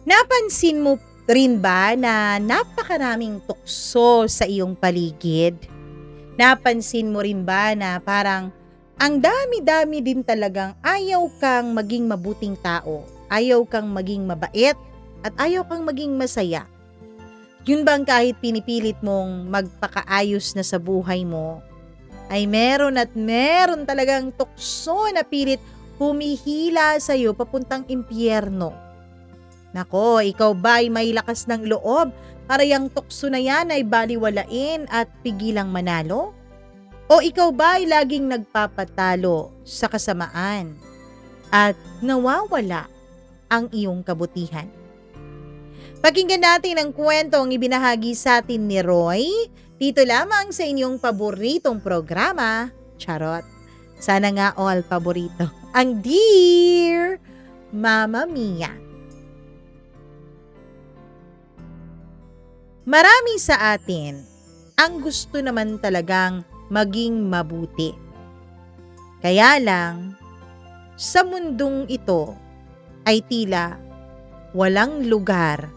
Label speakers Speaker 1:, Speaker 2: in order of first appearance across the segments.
Speaker 1: Napansin mo rin ba na napakaraming tukso sa iyong paligid? Napansin mo rin ba na parang ang dami-dami din talagang ayaw kang maging mabuting tao, ayaw kang maging mabait, at ayaw kang maging masaya? Yun bang kahit pinipilit mong magpakaayos na sa buhay mo, ay meron at meron talagang tukso na pilit humihila sa'yo papuntang impyerno? Nako, ikaw ba ay may lakas ng loob para yang tukso na yan ay baliwalain at pigilang manalo? O ikaw ba ay laging nagpapatalo sa kasamaan at nawawala ang iyong kabutihan? Pakinggan natin ang kwentong ibinahagi sa atin ni Roy dito lamang sa inyong paboritong programa, Charot. Sana nga all paborito, ang Dear Mama Mia. Marami sa atin ang gusto naman talagang maging mabuti. Kaya lang, sa mundong ito ay tila walang lugar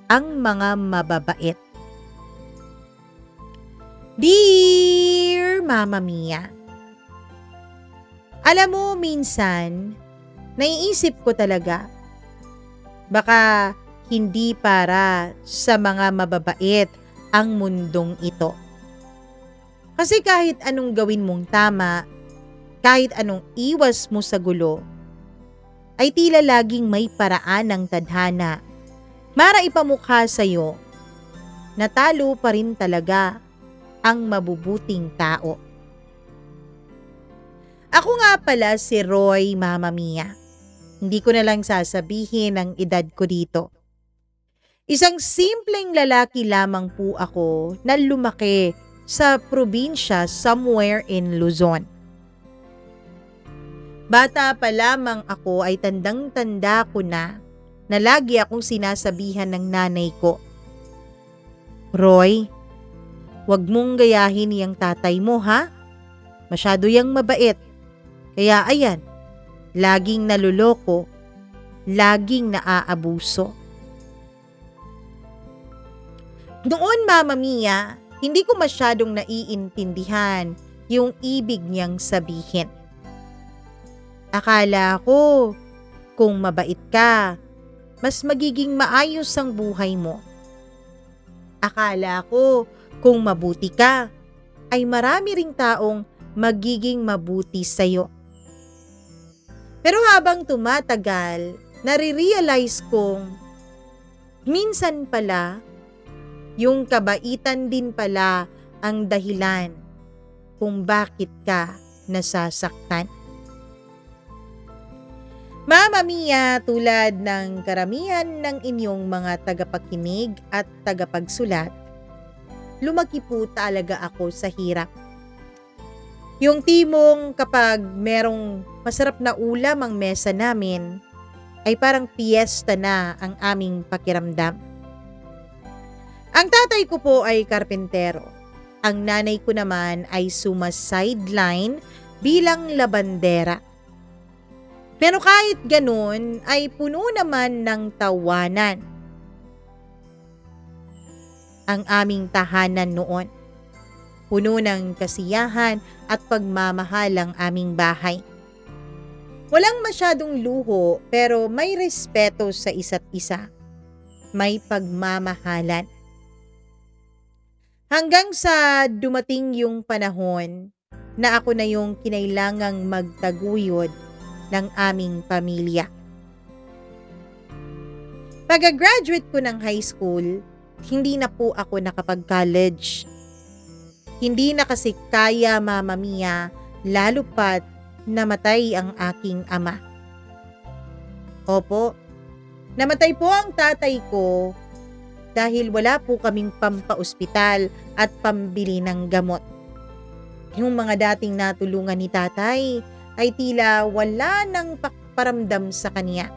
Speaker 1: ang mga mababait. Dear Mama Mia, alam mo minsan, naiisip ko talaga, baka hindi para sa mga mababait ang mundong ito. Kasi kahit anong gawin mong tama, kahit anong iwas mo sa gulo, ay tila laging may paraan ng tadhana para ipamukha sa'yo na talo pa rin talaga ang mabubuting tao. Ako nga pala si Roy, Mama Mia. Hindi ko na lang sasabihin ang edad ko dito. Isang simpleng lalaki lamang po ako na lumaki sa probinsya somewhere in Luzon. Bata pa lamang ako ay tandang-tanda ko na lagi akong sinasabihan ng nanay ko, Roy, wag mong gayahin yang tatay mo ha? Masyado yang mabait. Kaya ayan, laging naluloko, laging naaabuso. Noon, Mama Mia, hindi ko masyadong naiintindihan yung ibig niyang sabihin. Akala ko, kung mabait ka, mas magiging maayos ang buhay mo. Akala ko, kung mabuti ka, ay marami ring taong magiging mabuti sa'yo. Pero habang tumatagal, nare-realize kong minsan pala, yung kabaitan din pala ang dahilan kung bakit ka nasasaktan. Mama Mia, tulad ng karamihan ng inyong mga tagapakinig at tagapagsulat, lumaki po talaga ako sa hirap. Yung timong kapag merong masarap na ulam ang mesa namin, ay parang piyesta na ang aming pakiramdam. Ang tatay ko po ay karpentero. Ang nanay ko naman ay suma-sideline bilang labandera. Pero kahit ganun ay puno naman ng tawanan ang aming tahanan noon. Puno ng kasiyahan at pagmamahal ang aming bahay. Walang masyadong luho pero may respeto sa isa't isa. May pagmamahalan. Hanggang sa dumating yung panahon na ako na yung kinailangang magtaguyod ng aming pamilya. Pagka-graduate ko ng high school, hindi na po ako nakapag-college. Hindi na kasi kaya, Mama Mia, lalo pat namatay ang aking ama. Opo, namatay po ang tatay ko dahil wala po kaming pampaospital at pambili ng gamot. Yung mga dating natulungan ni tatay ay tila wala nang paramdam sa kanya.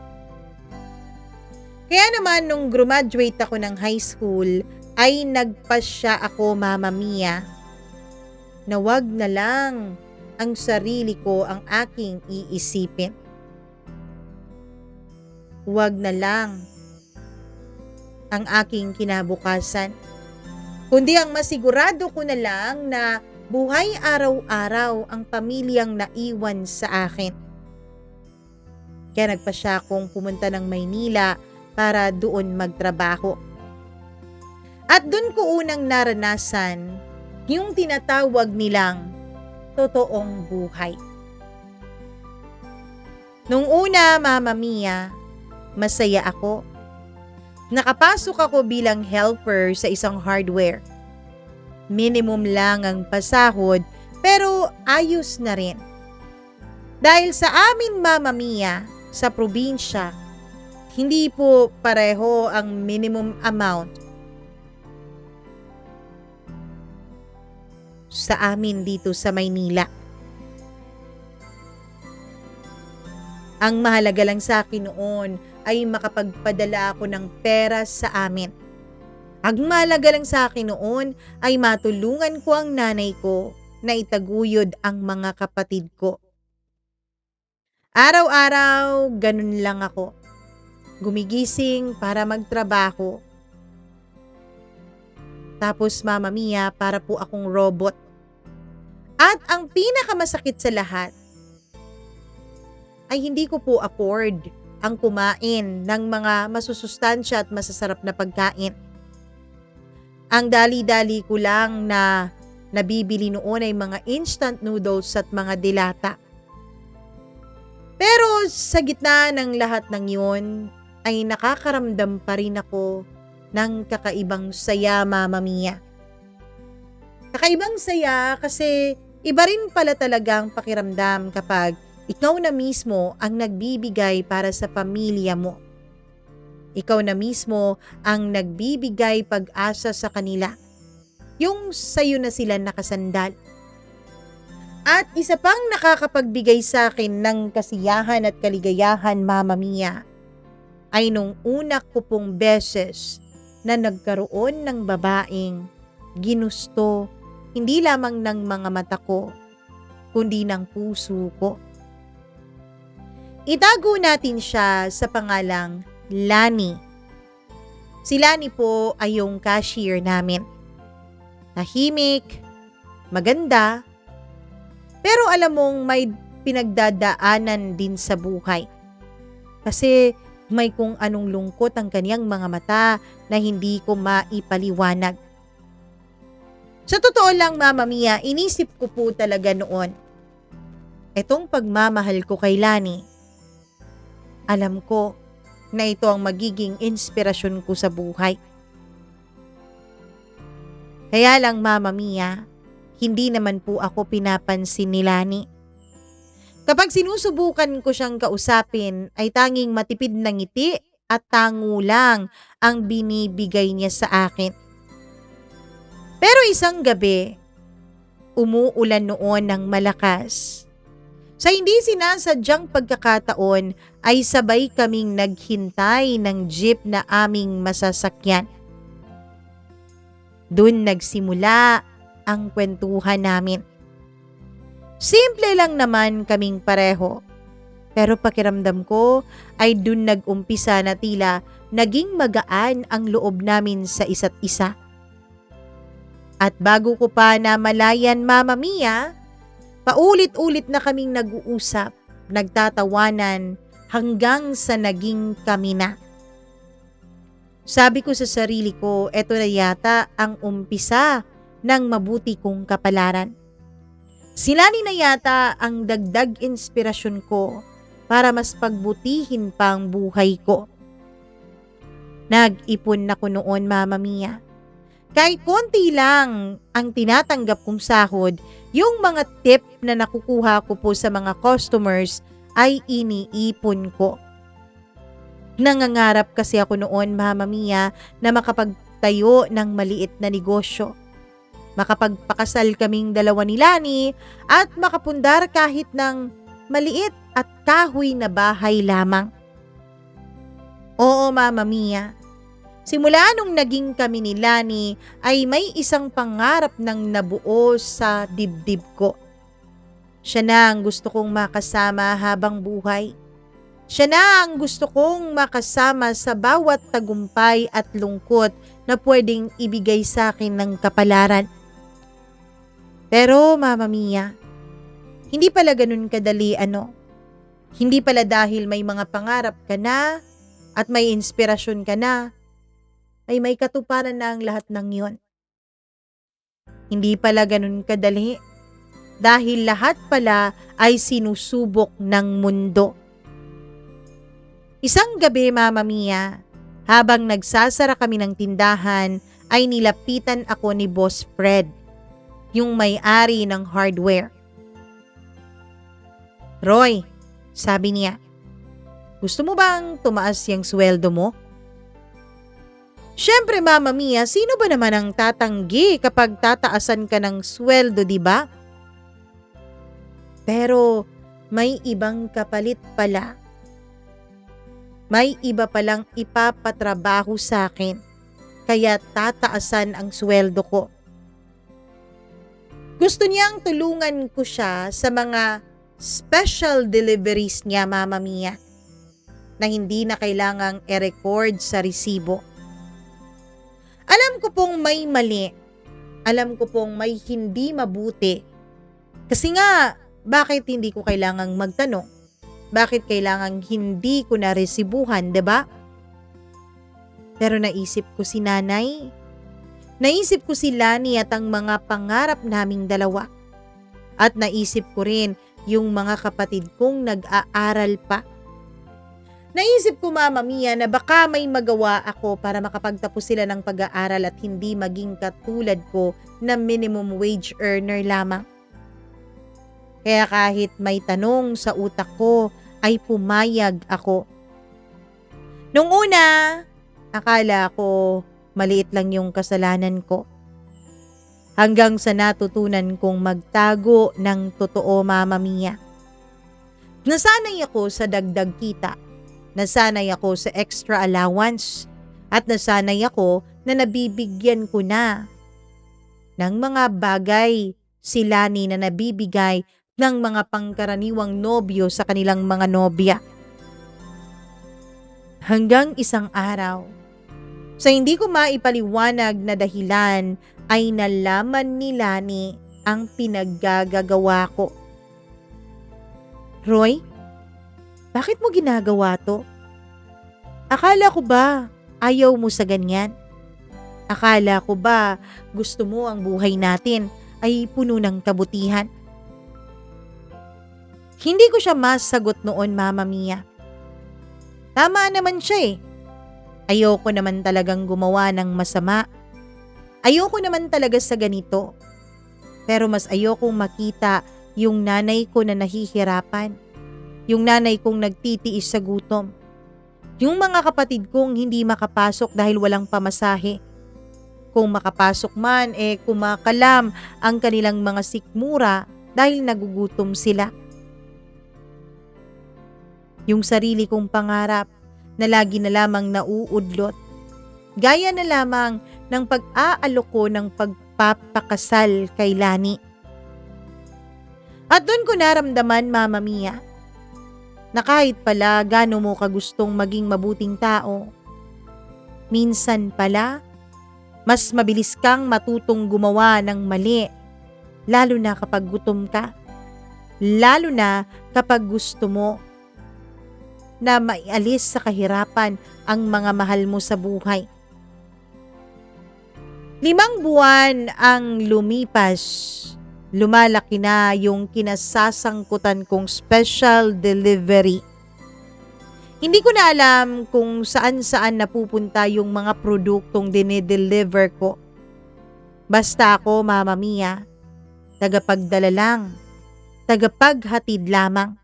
Speaker 1: Kaya naman nung graduate ako ng high school ay nagpasya ako, Mama Mia, na wag na lang ang sarili ko ang aking iisipin. Wag na lang ang aking kinabukasan, kundi ang masigurado ko na lang na buhay araw-araw ang pamilyang naiwan sa akin. Kaya nagpasya akong pumunta ng Maynila para doon magtrabaho. At doon ko unang naranasan yung tinatawag nilang totoong buhay. Nung una, Mama Mia, masaya ako. Nakapasok ako bilang helper sa isang hardware. Minimum lang ang pasahod pero ayos na rin. Dahil sa amin, Mama Mia, sa probinsya, hindi po pareho ang minimum amount sa amin dito sa Maynila. Ang mahalaga lang sa akin noon ay makapagpadala ako ng pera sa amin. Ang mahalaga lang sa akin noon ay matulungan ko ang nanay ko na itaguyod ang mga kapatid ko. Araw-araw, ganun lang ako. Gumigising para magtrabaho. Tapos Mama Mia, para po akong robot. At ang pinakamasakit sa lahat, ay hindi ko po afford ang kumain ng mga masusustansya at masasarap na pagkain. Ang dali-dali ko lang na nabibili noon ay mga instant noodles at mga dilata. Pero sa gitna ng lahat ng yun, ay nakakaramdam pa rin ako ng kakaibang saya, Mama Mia. Kakaibang saya kasi iba rin pala talagang pakiramdam kapag ikaw na mismo ang nagbibigay para sa pamilya mo. Ikaw na mismo ang nagbibigay pag-asa sa kanila. Yung sa'yo na sila nakasandal. At isa pang nakakapagbigay sa akin ng kasiyahan at kaligayahan, Mama Mia, ay nung una ko pong beses na nagkaroon ng babaeng ginusto hindi lamang ng mga mata ko, kundi ng puso ko. Itago natin siya sa pangalang Lani. Si Lani po ay yung cashier namin. Tahimik, maganda, pero alam mong may pinagdadaanan din sa buhay. Kasi may kung anong lungkot ang kaniyang mga mata na hindi ko maipaliwanag. Sa totoo lang, Mama Mia, inisip ko po talaga noon, etong pagmamahal ko kay Lani, alam ko na ito ang magiging inspirasyon ko sa buhay. Kaya lang, Mama Mia, hindi naman po ako pinapansin ni Lani. Kapag sinusubukan ko siyang kausapin, ay tanging matipid na ngiti at tango lang ang binibigay niya sa akin. Pero isang gabi, umuulan noon ng malakas. Sa hindi sinasadyang pagkakataon ay sabay kaming naghintay ng jeep na aming masasakyan. Doon nagsimula ang kwentuhan namin. Simple lang naman kaming pareho. Pero pakiramdam ko ay doon nag-umpisa na tila naging magaan ang loob namin sa isa't isa. At bago ko pa namalayan, Mama Mia, paulit-ulit na kaming nag-uusap, nagtatawanan hanggang sa naging kami na. Sabi ko sa sarili ko, eto na yata ang umpisa ng mabuti kong kapalaran. Sila ni na yata ang dagdag inspirasyon ko para mas pagbutihin pa ang buhay ko. Nag-ipon na ko noon, Mama Mia. Kahit konti lang ang tinatanggap kong sahod, yung mga tip na nakukuha ko po sa mga customers ay iniipon ko. Nangangarap kasi ako noon, Mama Mia, na makapagtayo ng maliit na negosyo. Makapagpakasal kaming dalawa ni Lani at makapundar kahit ng maliit at kahoy na bahay lamang. Oo, Mama Mia. Simula nung naging kami ni Lani ay may isang pangarap ng nabuo sa dibdib ko. Siya na ang gusto kong makasama habang buhay. Siya na ang gusto kong makasama sa bawat tagumpay at lungkot na pwedeng ibigay sa akin ng kapalaran. Pero Mama Mia, hindi pala ganun kadali Hindi pala dahil may mga pangarap ka na at may inspirasyon ka na, ay may katuparan na ang lahat ng yon. Hindi pala ganun kadali dahil lahat pala ay sinusubok ng mundo. Isang gabi, Mama Mia, habang nagsasara kami ng tindahan, ay nilapitan ako ni Boss Fred, yung may-ari ng hardware. "Roy," sabi niya, "gusto mo bang tumaas yung sweldo mo?" Siyempre, Mama Mia, sino ba naman ang tatanggi kapag tataasan ka ng sweldo, di ba? Pero may ibang kapalit pala. May iba palang ipapatrabaho sa akin, kaya tataasan ang sweldo ko. Gusto niyang tulungan ko siya sa mga special deliveries niya, Mama Mia, na hindi na kailangang i-record sa resibo. Alam ko pong may mali. Alam ko pong may hindi mabuti. Kasi nga, bakit hindi ko kailangang magtanong? Bakit kailangang hindi ko naresibuhan, 'di ba? Pero naisip ko si nanay. Naisip ko si Lani at ang mga pangarap naming dalawa. At naisip ko rin yung mga kapatid kong nag-aaral pa. Naisip ko, Mama Mia, na baka may magawa ako para makapagtapos sila ng pag-aaral at hindi maging katulad ko na minimum wage earner lamang. Kaya kahit may tanong sa utak ko, ay pumayag ako. Nung una, akala ko maliit lang yung kasalanan ko. Hanggang sa natutunan kong magtago ng totoo, Mama Mia. Nasanay ako sa dagdag kita. Nasanay ako sa extra allowance. At nasanay ako na nabibigyan ko na ng mga bagay si Lani na nabibigay ng mga pangkaraniwang nobyo sa kanilang mga nobya. Hanggang isang araw, sa hindi ko maipaliwanag na dahilan, ay nalaman ni Lani ang pinaggagawa ko. "Roy, bakit mo ginagawa to? Akala ko ba ayaw mo sa ganyan? Akala ko ba gusto mo ang buhay natin ay puno ng kabutihan?" Hindi ko siya masagot noon, Mama Mia. Tama naman siya eh. Ayoko naman talagang gumawa ng masama. Ayoko naman talaga sa ganito. Pero mas ayokong makita yung nanay ko na nahihirapan. Yung nanay kong nagtitiis sa gutom. Yung mga kapatid kong hindi makapasok dahil walang pamasahe. Kung makapasok man, kumakalam ang kanilang mga sikmura dahil nagugutom sila. Yung sarili kong pangarap na lagi na lamang nauudlot. Gaya na lamang ng pag-aalok ko ng pagpapakasal kay Lani. At doon ko naramdaman, Mama Mia, na kahit pala gaano mo kagustong maging mabuting tao, minsan pala, mas mabilis kang matutong gumawa ng mali, lalo na kapag gutom ka. Lalo na kapag gusto mo na maialis sa kahirapan ang mga mahal mo sa buhay. 5 buwan ang lumipas. Lumalaki na yung kinasasangkutan kong special delivery. Hindi ko na alam kung saan-saan napupunta yung mga produktong dinideliver ko. Basta ako, Mama Mia, tagapagdala lang, tagapaghatid lamang.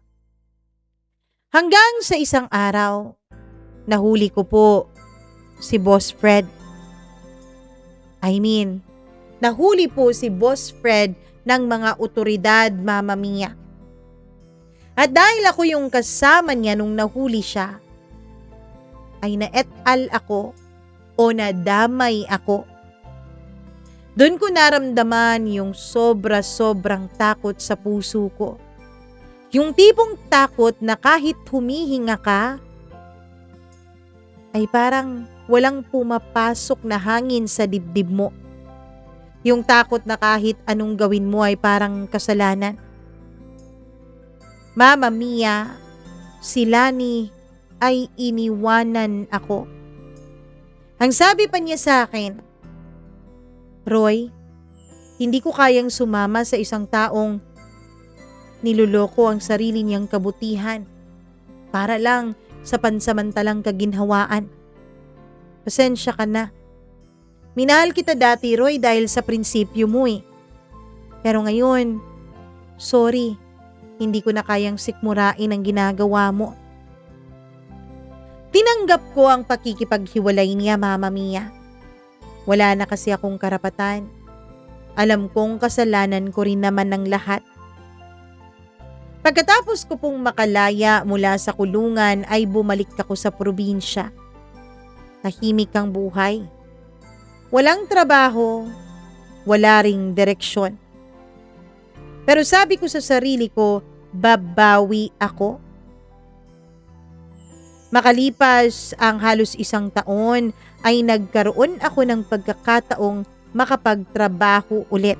Speaker 1: Hanggang sa isang araw, nahuli ko po si Boss Fred. Nahuli po si Boss Fred ng mga otoridad, Mama Mia. At dahil ako yung kasama niya nung nahuli siya, ay na-et-al ako o nadamay ako. Doon ko naramdaman yung sobra-sobrang takot sa puso ko. Yung tipong takot na kahit humihinga ka, ay parang walang pumapasok na hangin sa dibdib mo. Yung takot na kahit anong gawin mo ay parang kasalanan. Mama Mia, si Lani ay iniwanan ako. Ang sabi pa niya sa akin, Roy, hindi ko kayang sumama sa isang taong niloloko ang sarili niyang kabutihan para lang sa pansamantalang kaginhawaan. Pasensya ka na. Minahal kita dati, Roy, dahil sa prinsipyo mo eh. Pero ngayon, sorry, hindi ko na kayang sikmurain ang ginagawa mo. Tinanggap ko ang pakikipaghiwalay niya, Mama Mia. Wala na kasi akong karapatan. Alam kong kasalanan ko rin naman ng lahat. Pagkatapos ko pong makalaya mula sa kulungan ay bumalik ako sa probinsya. Tahimik ang buhay. Walang trabaho, wala ring direksyon. Pero sabi ko sa sarili ko, babawi ako. Makalipas ang halos 1 taon ay nagkaroon ako ng pagkakataong makapagtrabaho ulit.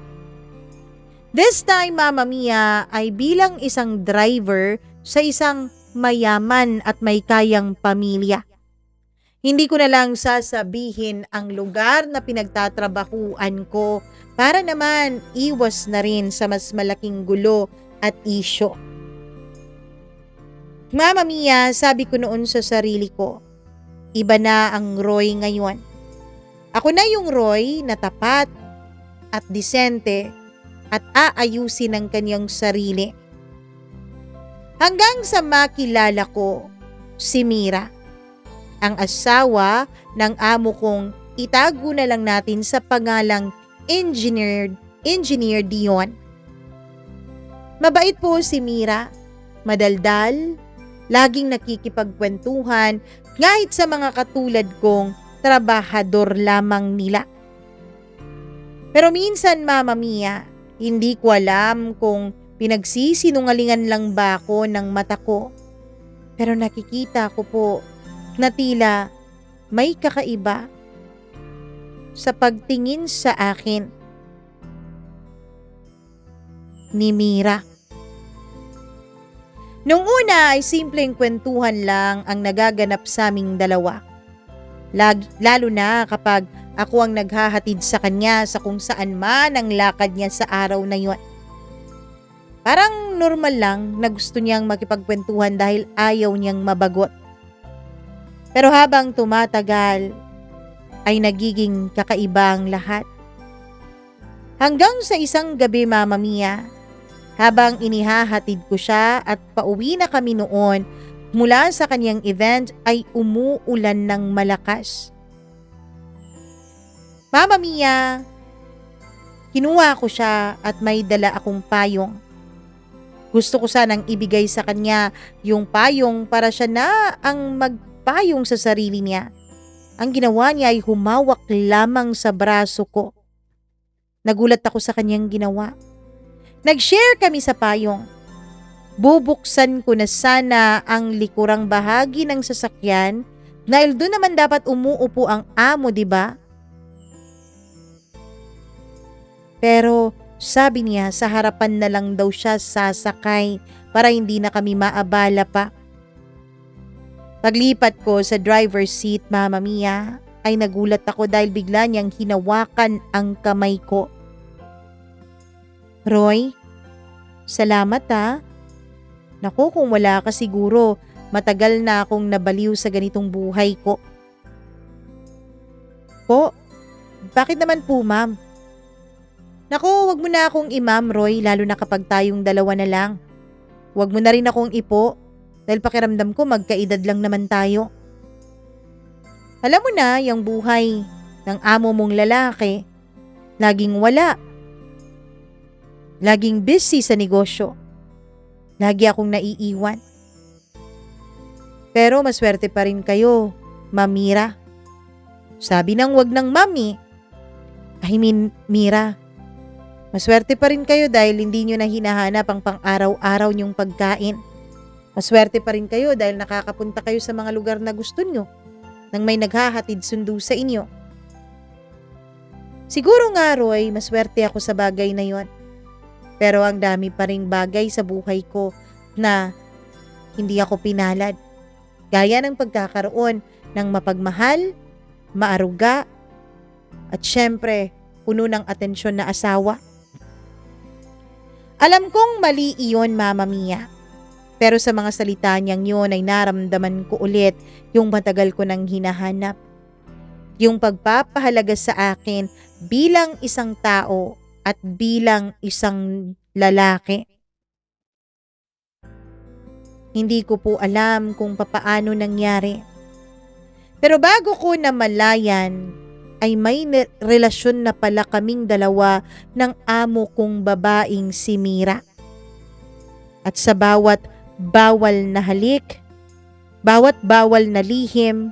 Speaker 1: This time, Mama Mia, ay bilang isang driver sa isang mayaman at may kayang pamilya. Hindi ko na lang sasabihin ang lugar na pinagtatrabahuan ko para naman iwas na rin sa mas malaking gulo at isyo. Mama Mia, sabi ko noon sa sarili ko, iba na ang Roy ngayon. Ako na yung Roy na tapat at disente at aayusin ang kanyang sarili. Hanggang sa makilala ko si Mira, ang asawa ng amo kong itago na lang natin sa pangalang Engineer Dion. Mabait po si Mira, madaldal, laging nakikipagkwentuhan kahit sa mga katulad kong trabahador lamang nila. Pero minsan, Mama Mia, hindi ko alam kung pinagsisinungalingan lang ba ako ng mata ko. Pero nakikita ko po na tila may kakaiba sa pagtingin sa akin ni Mira. Nung una ay simpleng kwentuhan lang ang nagaganap sa aming dalawa. Lalo na kapag ako ang naghahatid sa kanya sa kung saan man ang lakad niya sa araw na yon. Parang normal lang na gusto niyang makipagkwentuhan dahil ayaw niyang mabagot. Pero habang tumatagal, ay nagiging kakaiba ang lahat. Hanggang sa isang gabi, Mama Mia, habang inihahatid ko siya at pauwi na kami noon mula sa kanyang event ay umuulan ng malakas. Mama Mia, kinuha ko siya at may dala akong payong. Gusto ko sanang ibigay sa kanya yung payong para siya na ang magpayong sa sarili niya. Ang ginawa niya ay humawak lamang sa braso ko. Nagulat ako sa kanyang ginawa. Nag-share kami sa payong. Bubuksan ko na sana ang likurang bahagi ng sasakyan dahil doon naman dapat umuupo ang amo, di ba? Pero sabi niya sa harapan na lang daw siya sasakay para hindi na kami maabala pa. Paglipat ko sa driver's seat, Mama Mia, ay nagulat ako dahil bigla niyang hinawakan ang kamay ko. Roy, salamat ha. Naku, kung wala ka siguro, matagal na akong nabaliw sa ganitong buhay ko. Po, bakit naman po, ma'am? Naku, wag mo na akong imam, Roy, lalo na kapag tayong dalawa na lang. Wag mo na rin akong ipo, dahil pakiramdam ko magkaedad lang naman tayo. Alam mo na, yung buhay ng amo mong lalaki, laging wala. Laging busy sa negosyo. Lagi akong naiiwan. Pero maswerte pa rin kayo, Ma'am Mira. Sabi ng wag ng mami. I mean, Mira. Maswerte pa rin kayo dahil hindi nyo na hinahanap ang pang-araw-araw nyong pagkain. Maswerte pa rin kayo dahil nakakapunta kayo sa mga lugar na gusto nyo nang may naghahatid sundo sa inyo. Siguro nga, Roy, maswerte ako sa bagay na yon. Pero ang dami pa ring bagay sa buhay ko na hindi ako pinalad. Gaya ng pagkakaroon ng mapagmahal, maaruga, at syempre, puno ng atensyon na asawa. Alam kong mali iyon, Mama Mia. Pero sa mga salita niyang yun ay naramdaman ko ulit yung matagal ko nang hinahanap. Yung pagpapahalaga sa akin bilang isang tao at bilang isang lalaki. Hindi ko po alam kung papaano nangyari. Pero bago ko namalayan, ay may relasyon na pala kaming dalawa ng amo kong babaeng si Mira. At sa bawat bawal na halik, bawat bawal na lihim,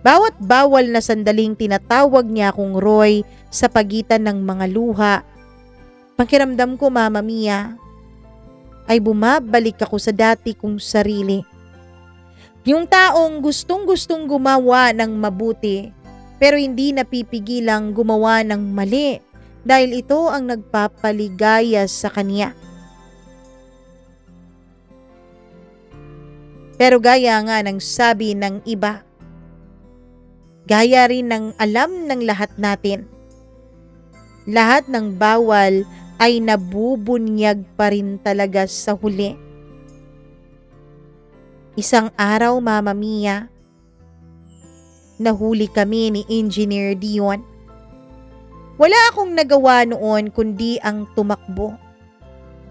Speaker 1: bawat bawal na sandaling tinatawag niya akong Roy sa pagitan ng mga luha, pakiramdam ko, Mama Mia, ay bumabalik ako sa dati kong sarili. Yung taong gustong-gustong gumawa ng mabuti, pero hindi napipigilang gumawa ng mali dahil ito ang nagpapaligaya sa kanya. Pero gaya nga ng sabi ng iba, gaya rin ng alam ng lahat natin, lahat ng bawal ay nabubunyag pa rin talaga sa huli. Isang araw, Mama Mia, nahuli kami ni Engineer Dion. Wala akong nagawa noon kundi ang tumakbo.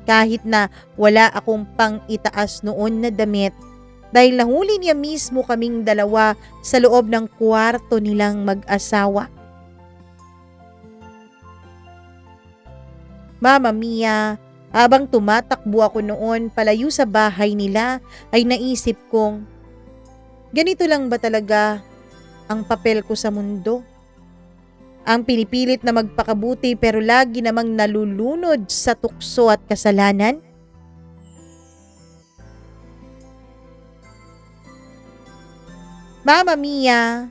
Speaker 1: Kahit na wala akong pang itaas noon na damit, dahil nahuli niya mismo kaming dalawa sa loob ng kwarto nilang mag-asawa. Mama Mia, habang tumatakbo ako noon palayo sa bahay nila, ay naisip kong, ganito lang ba talaga ang papel ko sa mundo? Ang pinipilit na magpakabuti pero lagi namang nalulunod sa tukso at kasalanan? Mama Mia,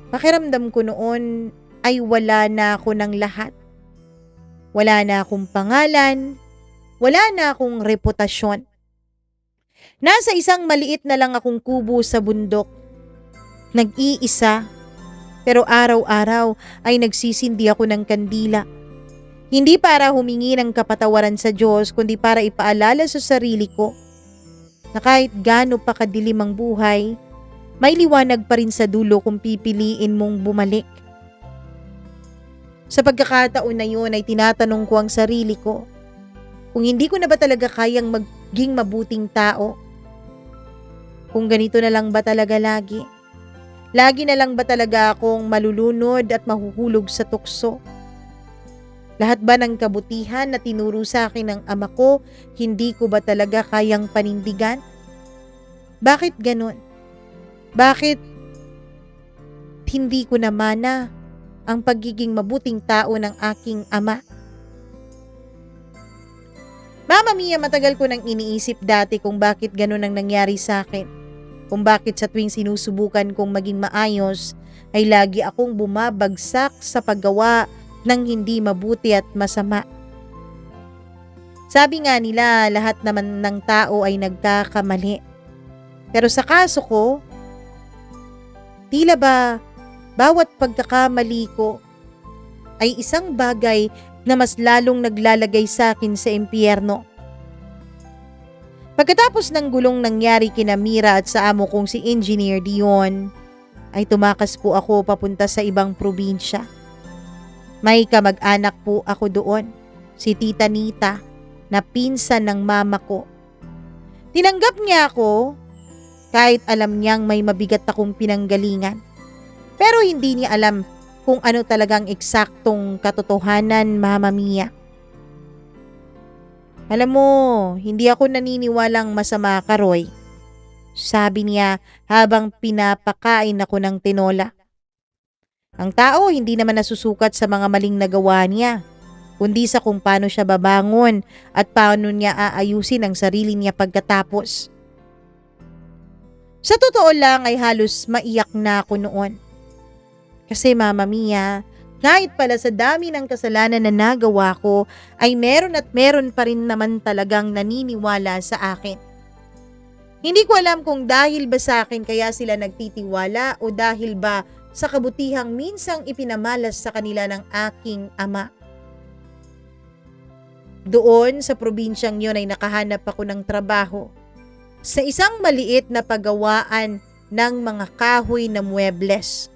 Speaker 1: pakiramdam ko noon ay wala na ako ng lahat. Wala na akong pangalan, wala na akong reputasyon. Nasa isang maliit na lang akong kubo sa bundok. Nag-iisa, pero araw-araw ay nagsisindi ako ng kandila. Hindi para humingi ng kapatawaran sa Diyos, kundi para ipaalala sa sarili ko na kahit gaano pa kadilim ang buhay, may liwanag pa rin sa dulo kung pipiliin mong bumalik. Sa pagkakataon na yun ay tinatanong ko ang sarili ko kung hindi ko na ba talaga kayang maging mabuting tao. Kung ganito na lang ba talaga lagi? Lagi na lang ba talaga akong malulunod at mahuhulog sa tukso? Lahat ba ng kabutihan na tinuro sa akin ng ama ko, hindi ko ba talaga kayang panindigan? Bakit ganun? Bakit hindi ko namana ang pagiging mabuting tao ng aking ama? Mama Mia, matagal ko nang iniisip dati kung bakit ganun ang nangyari sa akin. Kung bakit sa tuwing sinusubukan kong maging maayos, ay lagi akong bumabagsak sa paggawa ng hindi mabuti at masama. Sabi nga nila, lahat naman ng tao ay nagkakamali. Pero sa kaso ko, tila ba bawat pagkakamali ko ay isang bagay na mas lalong naglalagay sa akin sa impyerno. Pagkatapos ng gulong nangyari kina Mira at sa amo kong si Engineer Dion, ay tumakas po ako papunta sa ibang probinsya. May kamag-anak po ako doon, si Tita Nita, na pinsan ng mama ko. Tinanggap niya ako kahit alam niyang may mabigat akong pinanggalingan. Pero hindi niya alam kung ano talagang eksaktong katotohanan, Mama Mia. Alam mo, hindi ako naniniwalang masama ka, Roy. Sabi niya habang pinapakain ako ng tinola. Ang tao hindi naman nasusukat sa mga maling nagawa niya, kundi sa kung paano siya babangon at paano niya aayusin ang sarili niya pagkatapos. Sa totoo lang ay halos maiyak na ako noon. Kasi Mama Mia, kahit pala sa dami ng kasalanan na nagawa ko, ay meron at meron pa rin naman talagang naniniwala sa akin. Hindi ko alam kung dahil ba sa akin kaya sila nagtitiwala o dahil ba sa kabutihang minsang ipinamalas sa kanila ng aking ama. Doon sa probinsyang yun ay nakahanap ako ng trabaho sa isang maliit na paggawaan ng mga kahoy na muebles.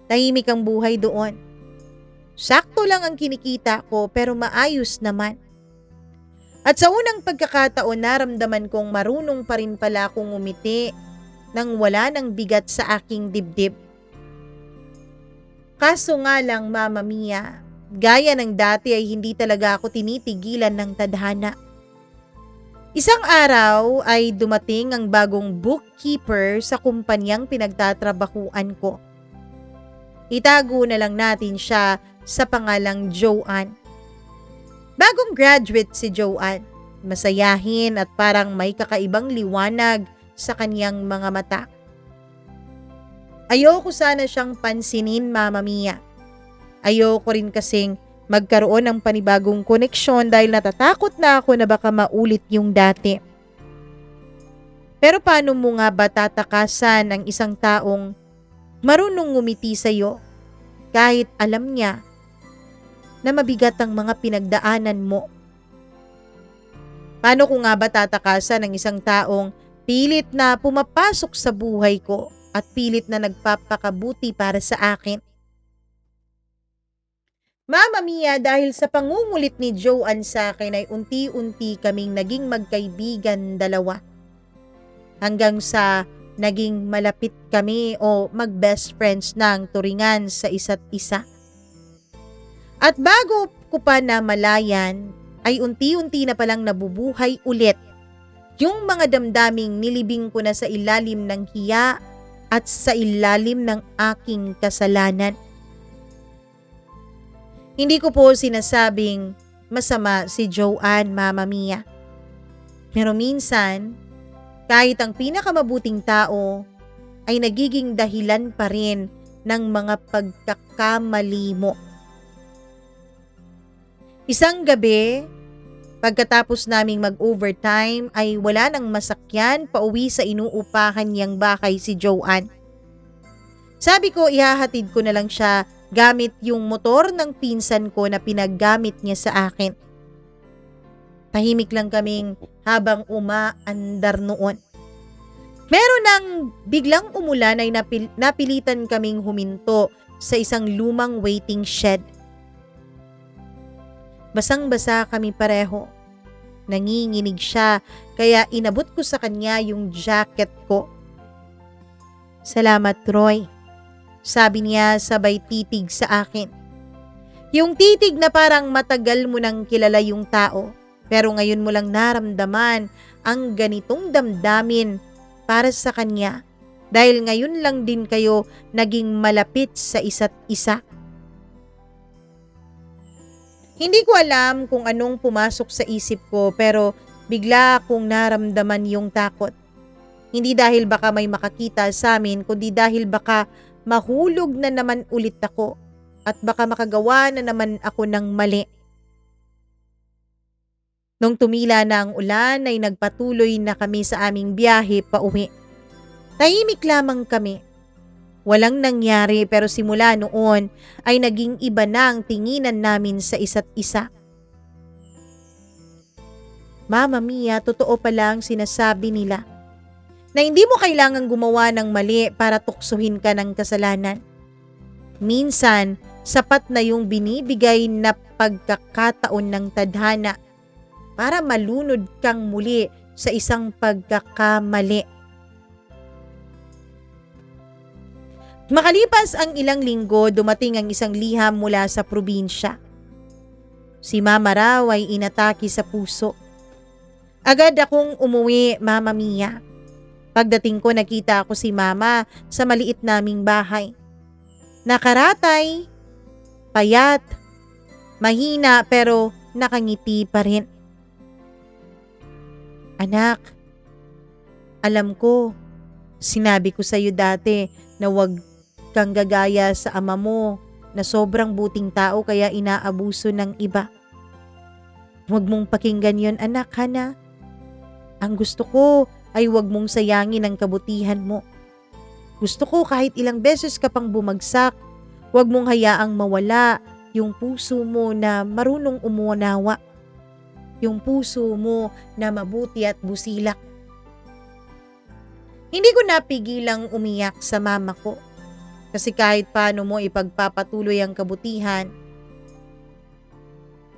Speaker 1: Tahimik ang buhay doon. Sakto lang ang kinikita ko pero maayos naman. At sa unang pagkakataon naramdaman kong marunong pa rin pala akong umiti nang wala ng bigat sa aking dibdib. Kaso nga lang Mama Mia, gaya ng dati ay hindi talaga ako tinitigilan ng tadhana. Isang araw ay dumating ang bagong bookkeeper sa kumpanyang pinagtatrabahuan ko. Itago na lang natin siya sa pangalang Joanne. Bagong graduate si Joanne, masayahin at parang may kakaibang liwanag sa kanyang mga mata. Ayoko sana siyang pansinin Mama Mia. Ayoko rin kasing magkaroon ng panibagong koneksyon dahil natatakot na ako na baka maulit yung dati. Pero paano mo nga ba tatakasan ang isang taong marunong ngumiti sa'yo kahit alam niya na mabigat ang mga pinagdaanan mo? Paano ko nga ba tatakasan ang isang taong pilit na pumapasok sa buhay ko at pilit na nagpapakabuti para sa akin? Mama Mia, dahil sa pangungulit ni Joanne sa akin ay unti-unti kaming naging magkaibigan dalawa. Hanggang sa naging malapit kami o mag-best friends ng turingan sa isa't isa. At bago ko pa namalayan, ay unti-unti na palang nabubuhay ulit yung mga damdaming nilibing ko na sa ilalim ng hiya at sa ilalim ng aking kasalanan. Hindi ko po sinasabing masama si Joanne, Mama Mia. Pero minsan, kahit ang pinakamabuting tao ay nagiging dahilan pa rin ng mga pagkakamali mo. Isang gabi, pagkatapos naming mag-overtime ay wala nang masakyan pauwi sa inuupahan niyang bahay si Joanne. Sabi ko ihahatid ko na lang siya gamit yung motor ng pinsan ko na pinaggamit niya sa akin. Tahimik lang kaming habang umaandar noon. Meron nang biglang umulan ay napilitan kaming huminto sa isang lumang waiting shed. Basang-basa kami pareho. Nanginginig siya kaya inabot ko sa kanya yung jacket ko. "Salamat, Roy," sabi niya sabay titig sa akin. Yung titig na parang matagal mo nang kilala yung tao pero ngayon mo lang naramdaman ang ganitong damdamin para sa kanya dahil ngayon lang din kayo naging malapit sa isa't isa. Hindi ko alam kung anong pumasok sa isip ko pero bigla akong naramdaman yung takot. Hindi dahil baka may makakita sa amin kundi dahil baka mahulog na naman ulit ako at baka makagawa na naman ako ng mali. Nung tumila na ang ulan ay nagpatuloy na kami sa aming biyahe pauwi. Tahimik lamang kami. Walang nangyari pero simula noon ay naging iba na ang tinginan namin sa isa't isa. Mama Mia, totoo pala ang sinasabi nila na hindi mo kailangang gumawa ng mali para tuksuhin ka ng kasalanan. Minsan, sapat na yung binibigay na pagkakataon ng tadhana para malunod kang muli sa isang pagkakamali. Makalipas ang ilang linggo, dumating ang isang liham mula sa probinsya. Si Mama raw ay inatake sa puso. Agad akong umuwi, Mama Mia. Pagdating ko nakita ako si Mama sa maliit naming bahay. Nakaratay, payat, mahina pero nakangiti pa rin. Anak, alam ko, sinabi ko sa'yo dati na huwag kang gagaya sa ama mo na sobrang buting tao kaya inaabuso ng iba. Huwag mong pakinggan yon anak, Hana. Ang gusto ko ay huwag mong sayangin ang kabutihan mo. Gusto ko kahit ilang beses ka pang bumagsak, huwag mong hayaang mawala yung puso mo na marunong umunawa. Yung puso mo na mabuti at busilak. Hindi ko napigilang umiyak sa mama ko. Kasi kahit paano mo ipagpapatuloy ang kabutihan.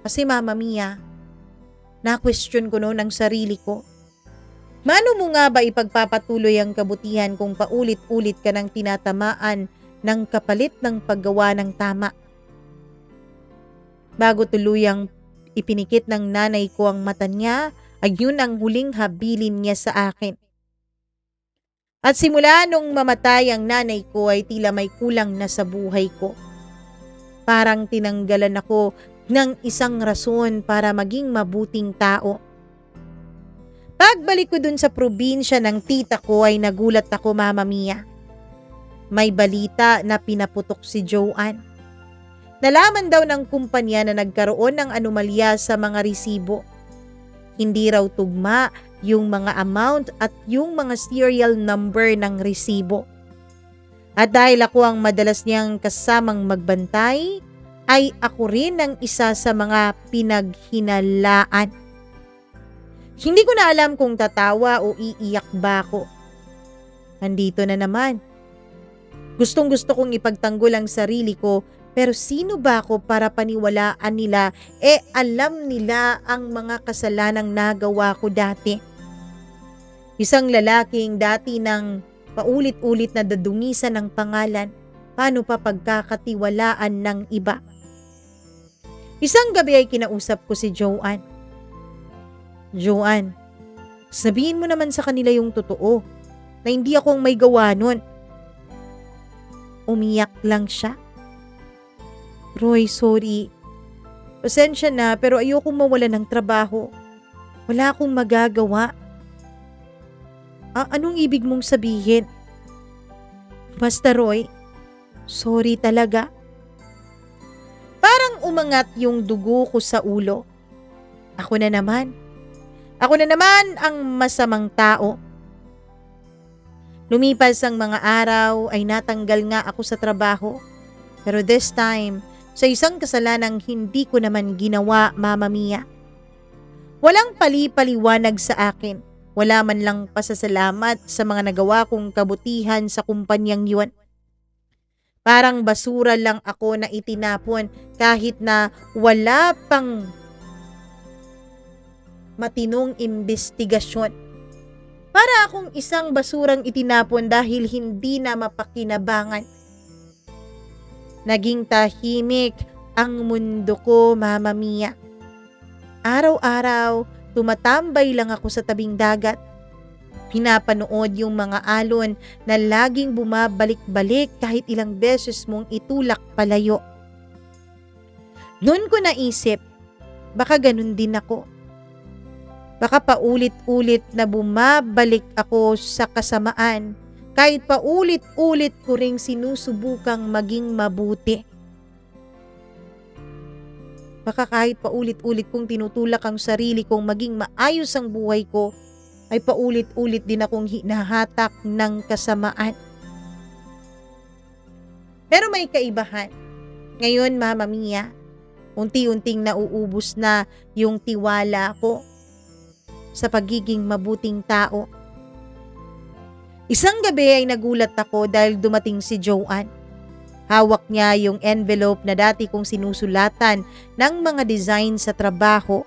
Speaker 1: Kasi Mama Mia, na-question ko noon ang sarili ko. Mano mo nga ba ipagpapatuloy ang kabutihan kung paulit-ulit ka nang tinatamaan ng kapalit ng paggawa ng tama? Bago tuluyang ipinikit ng nanay ko ang mata niya, ay yun ang huling habilin niya sa akin. At simula nung mamatay ang nanay ko ay tila may kulang na sa buhay ko. Parang tinanggalan ako ng isang rason para maging mabuting tao. Pagbalik ko dun sa probinsya ng tita ko ay nagulat ako, Mama Mia. May balita na pinaputok si Joanne. Nalaman daw ng kumpanya na nagkaroon ng anomalya sa mga resibo. Hindi raw tugma yung mga amount at yung mga serial number ng resibo. At dahil ako ang madalas niyang kasamang magbantay, ay ako rin ang isa sa mga pinaghinalaan. Hindi ko na alam kung tatawa o iiyak ba ako. Nandito na naman. Gustong-gusto kong ipagtanggol ang sarili ko, pero sino ba ako para paniwalaan nila alam nila ang mga kasalanang nagawa ko dati. Isang lalaking dati nang paulit-ulit na dadungisan ng pangalan, paano pa pagkakatiwalaan ng iba? Isang gabi ay kinausap ko si Joanne. Joanne, sabihin mo naman sa kanila yung totoo, na hindi ako ang may gawa nun. Umiyak lang siya. Roy, sorry. Pasensya na pero ayokong mawala ng trabaho. Wala akong magagawa. Anong ibig mong sabihin? Basta Roy, sorry talaga. Parang umangat yung dugo ko sa ulo. Ako na naman ang masamang tao. Lumipas ang mga araw ay natanggal nga ako sa trabaho. Pero this time, sa isang kasalanang hindi ko naman ginawa, Mama Mia. Walang pali-paliwanag sa akin. Wala man lang pasasalamat sa mga nagawa kong kabutihan sa kumpanyang yun. Parang basura lang ako na itinapon kahit na wala pang matinong imbestigasyon. Para akong isang basurang itinapon dahil hindi na mapakinabangan. Naging tahimik ang mundo ko, Mama Mia. Araw-araw, tumatambay lang ako sa tabing dagat. Pinapanood yung mga alon na laging bumabalik-balik kahit ilang beses mong itulak palayo. Noon ko naisip, baka ganun din ako. Baka paulit-ulit na bumabalik ako sa kasamaan kahit paulit-ulit ko ring sinusubukang maging mabuti. Baka kahit paulit-ulit kong tinutulak ang sarili kong maging maayos ang buhay ko, ay paulit-ulit din akong hinahatak ng kasamaan. Pero may kaibahan. Ngayon, Mama Mia, unti-unting nauubos na yung tiwala ko sa pagiging mabuting tao. Isang gabi ay nagulat ako dahil dumating si Joanne. Hawak niya yung envelope na dati kong sinusulatan ng mga design sa trabaho.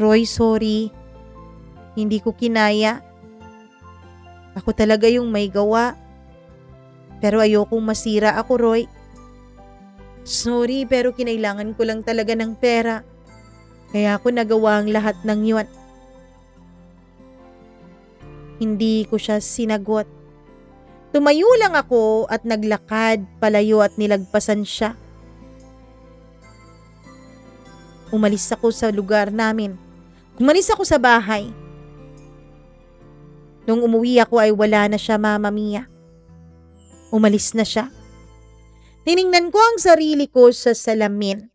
Speaker 1: Roy, sorry. Hindi ko kinaya. Ako talaga yung may gawa. Pero ayokong masira ako, Roy. Sorry, pero kinailangan ko lang talaga ng pera. Kaya ako nagawa ang lahat ng yun. Hindi ko siya sinagot. Tumayo lang ako at naglakad palayo at nilagpasan siya. Umalis ako sa lugar namin. Umalis ako sa bahay. Nung umuwi ako ay wala na siya, Mama Mia. Umalis na siya. Tiningnan ko ang sarili ko sa salamin.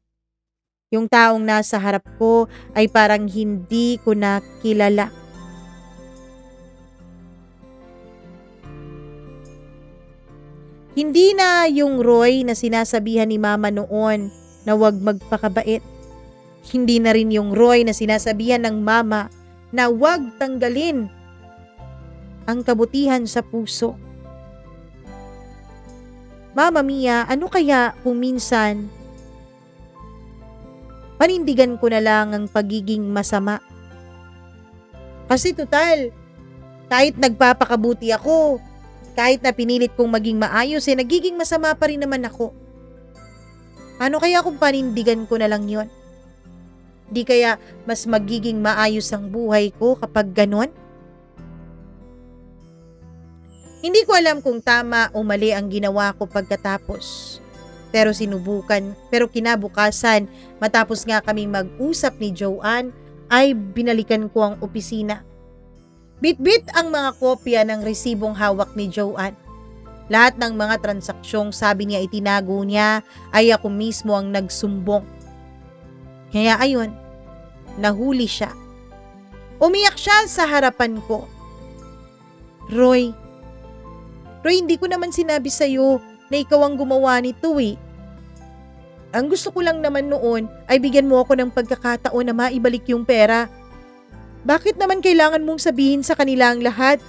Speaker 1: Yung taong nasa harap ko ay parang hindi ko na kilala. Hindi na yung Roy na sinasabihan ni Mama noon na huwag magpakabait. Hindi na rin yung Roy na sinasabihan ng Mama na huwag tanggalin ang kabutihan sa puso. Mama Mia, ano kaya kung minsan panindigan ko na lang ang pagiging masama? Kasi total, kahit nagpapakabuti ako, kahit na pinilit kong maging maayos, nagiging masama pa rin naman ako. Ano kaya kung panindigan ko na lang yon? Di kaya mas magiging maayos ang buhay ko kapag ganon? Hindi ko alam kung tama o mali ang ginawa ko pagkatapos. Pero kinabukasan, matapos nga kaming mag-usap ni Joanne, ay binalikan ko ang opisina. Bit-bit ang mga kopya ng resibong hawak ni Joanne. Lahat ng mga transaksyong sabi niya itinago niya ay ako mismo ang nagsumbong. Kaya ayun, nahuli siya. Umiyak siya sa harapan ko. Roy, hindi ko naman sinabi sa'yo na ikaw ang gumawa nito eh. Ang gusto ko lang naman noon ay bigyan mo ako ng pagkakataon na maibalik yung pera. Bakit naman kailangan mong sabihin sa kanila ang lahat?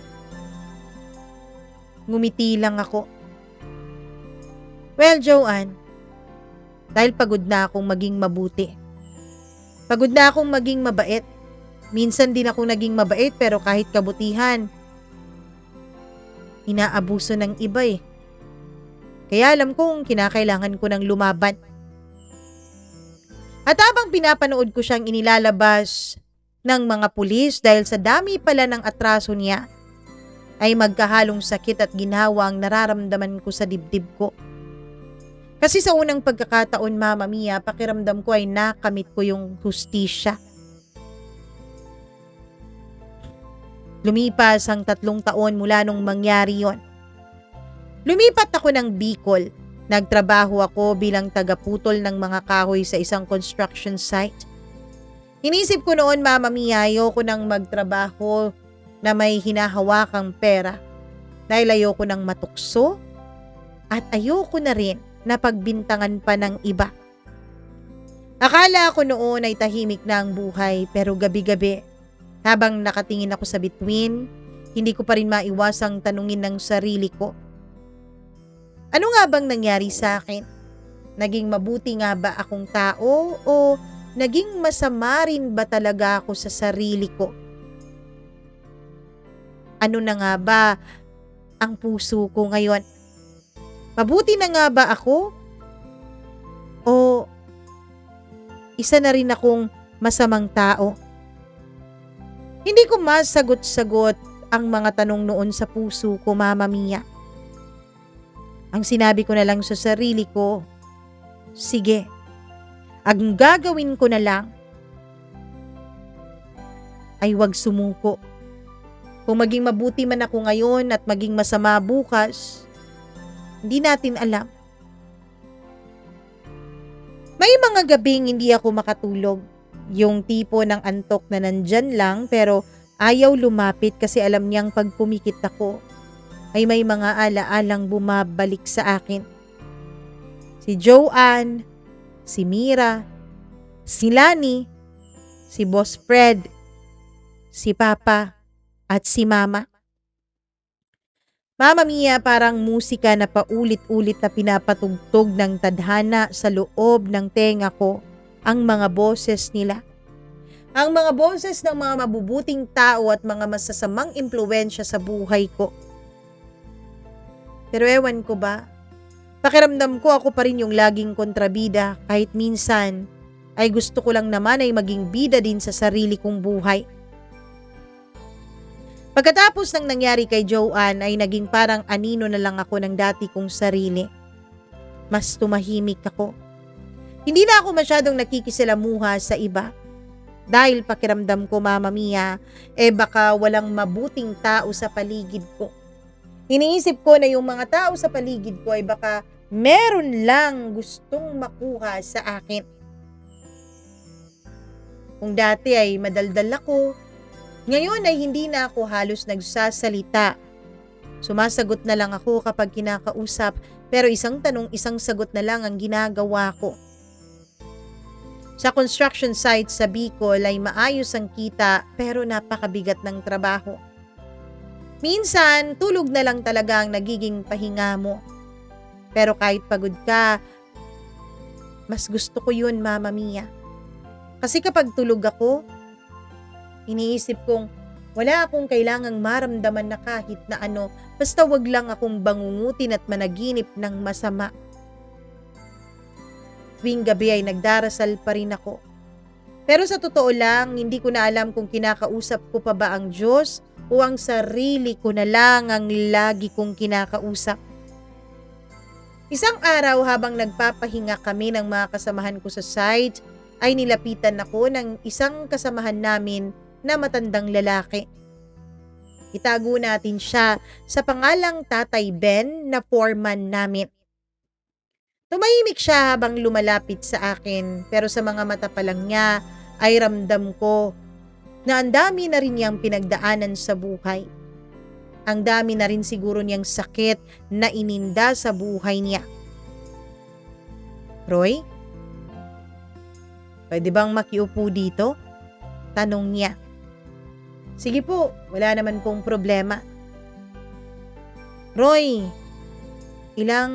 Speaker 1: Ngumiti lang ako. Well, Joanne, dahil pagod na akong maging mabuti. Pagod na akong maging mabait. Minsan din ako naging mabait pero kahit kabutihan, inaabuso ng iba eh. Kaya alam kong kinakailangan ko ng lumaban. At habang pinapanood ko siyang inilalabas ng mga pulis dahil sa dami pala ng atraso niya, ay magkahalong sakit at ginhawa ang nararamdaman ko sa dibdib ko. Kasi sa unang pagkakataon, Mama Mia, pakiramdam ko ay nakamit ko yung hustisya. Lumipas ang 3 taon mula nung mangyari yon. Lumipat ako ng Bicol. Nagtrabaho ako bilang tagaputol ng mga kahoy sa isang construction site. Inisip ko noon, Mama Mia, ayoko nang magtrabaho na may hinahawakang pera. Dahil ayoko nang matukso at ayoko na rin na pagbintangan pa ng iba. Akala ko noon ay tahimik na ang buhay pero gabi-gabi, habang nakatingin ako sa bituin, hindi ko pa rin maiwasang tanungin ng sarili ko. Ano nga bang nangyari sa akin? Naging mabuti nga ba akong tao o naging masama rin ba talaga ako sa sarili ko? Ano na nga ba ang puso ko ngayon? Mabuti na nga ba ako? O isa na rin akong masamang tao? Hindi ko masagot-sagot ang mga tanong noon sa puso ko, Mama Mia. Ang sinabi ko na lang sa sarili ko, sige, ang gagawin ko na lang ay huwag sumuko. Kung maging mabuti man ako ngayon at maging masama bukas, hindi natin alam. May mga gabing hindi ako makatulog. Yung tipo ng antok na nandyan lang pero ayaw lumapit kasi alam niyang pag pumikit ako ay may mga alaalang bumabalik sa akin. Si Joanne, si Mira, si Lani, si Boss Fred, si Papa at si Mama. Mama Mia, parang musika na paulit-ulit na pinapatugtog ng tadhana sa loob ng tenga ko. Ang mga boses nila. Ang mga boses ng mga mabubuting tao at mga masasamang impluwensya sa buhay ko. Pero ewan ko ba, pakiramdam ko ako pa rin yung laging kontrabida kahit minsan ay gusto ko lang naman ay maging bida din sa sarili kong buhay. Pagkatapos ng nangyari kay Joanne ay naging parang anino na lang ako ng dati kong sarili. Mas tumahimik ako. Hindi na ako masyadong nakikisalamuha sa iba. Dahil pakiramdam ko, Mama Mia, baka walang mabuting tao sa paligid ko. Iniisip ko na yung mga tao sa paligid ko ay baka meron lang gustong makuha sa akin. Kung dati ay madaldal ako, ngayon ay hindi na ako halos nagsasalita. Sumasagot na lang ako kapag kinakausap, pero isang tanong, isang sagot na lang ang ginagawa ko. Sa construction site sa Bicol ay maayos ang kita pero napakabigat ng trabaho. Minsan, tulog na lang talaga ang nagiging pahinga mo. Pero kahit pagod ka, mas gusto ko yun, Mama Mia. Kasi kapag tulog ako, iniisip kong wala akong kailangang maramdaman na kahit na ano, basta wag lang akong bangungutin at managinip ng masama. Tuwing gabi ay nagdarasal pa rin ako. Pero sa totoo lang, hindi ko na alam kung kinakausap ko pa ba ang Diyos o ang sarili ko na lang ang lagi kong kinakausap. Isang araw habang nagpapahinga kami ng mga kasamahan ko sa site, ay nilapitan ako ng isang kasamahan namin na matandang lalaki. Itago natin siya sa pangalang Tatay Ben na foreman namin. Tumahimik siya habang lumalapit sa akin, pero sa mga mata pa lang niya ay ramdam ko na ang dami na rin niyang pinagdaanan sa buhay. Ang dami na rin siguro niyang sakit na ininda sa buhay niya. Roy, pwede bang makiupo dito? Tanong niya. Sige po, wala naman pong problema. Roy, ilang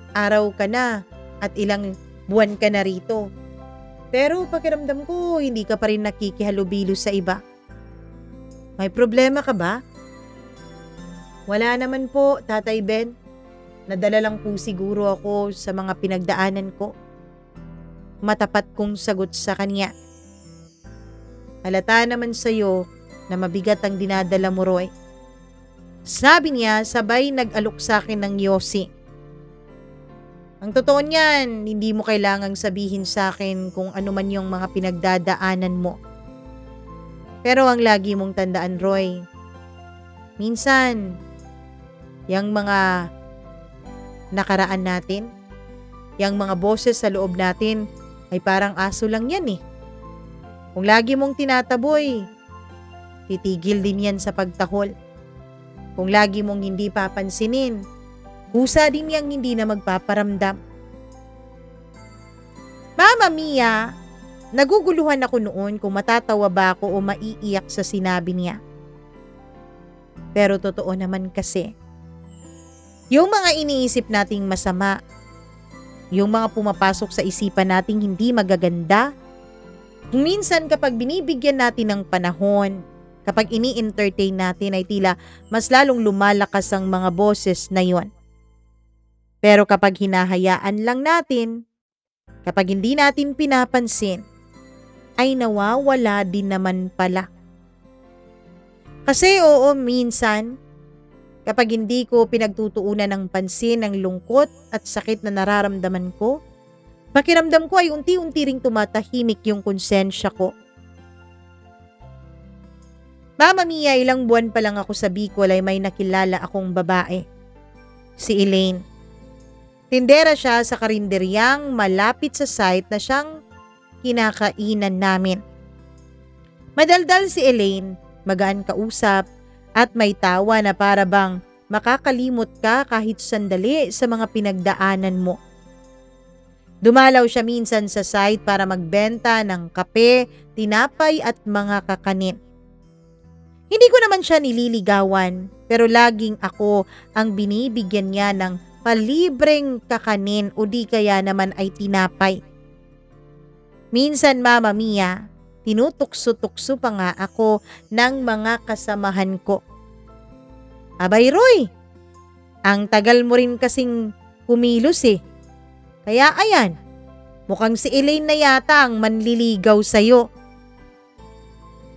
Speaker 1: araw ka na at ilang buwan ka na rito. Pero pakiramdam ko, hindi ka pa rin nakikihalubilo sa iba. May problema ka ba? Wala naman po, Tatay Ben. Nadala lang po siguro ako sa mga pinagdaanan ko. Matapat kong sagot sa kanya. Halata naman sa'yo na mabigat ang dinadala mo, Roy. Sabi niya sabay nag-alok sa akin ng yosi. Ang totoo niyan, hindi mo kailangang sabihin sa akin kung ano man yung mga pinagdadaanan mo. Pero ang lagi mong tandaan, Roy, minsan, yung mga nakaraan natin, yung mga boses sa loob natin, ay parang aso lang yan eh. Kung lagi mong tinataboy, titigil din yan sa pagtahol. Kung lagi mong hindi papansinin, kusa din yang hindi na magpaparamdam. Mama Mia, naguguluhan ako noon kung matatawa ba ako o maiiyak sa sinabi niya. Pero totoo naman kasi, yung mga iniisip nating masama, yung mga pumapasok sa isipan nating hindi magaganda, minsan kapag binibigyan natin ng panahon, kapag ini-entertain natin ay tila mas lalong lumalakas ang mga boses na yon. Pero kapag hinahayaan lang natin, kapag hindi natin pinapansin, ay nawawala din naman pala. Kasi oo, minsan, kapag hindi ko pinagtutuunan ng pansin ang lungkot at sakit na nararamdaman ko, pakiramdam ko ay unti-unti ring tumatahimik yung konsensya ko. Mama Mia, ilang buwan pa lang ako sa Bicol ay may nakilala akong babae. Si Elaine. Tindera siya sa karinderyang malapit sa site na siyang kinakainan namin. Madaldal si Elaine, magaan kausap, at may tawa na para bang makakalimot ka kahit sandali sa mga pinagdaanan mo. Dumalaw siya minsan sa site para magbenta ng kape, tinapay at mga kakanin. Hindi ko naman siya nililigawan, pero laging ako ang binibigyan niya ng palibreng kakanin o di kaya naman ay tinapay. Minsan, Mama Mia, tinutukso-tukso pa nga ako ng mga kasamahan ko. Abay Roy, ang tagal mo rin kasing kumilos eh. Kaya ayan, mukhang si Elaine na yata ang manliligaw sa'yo.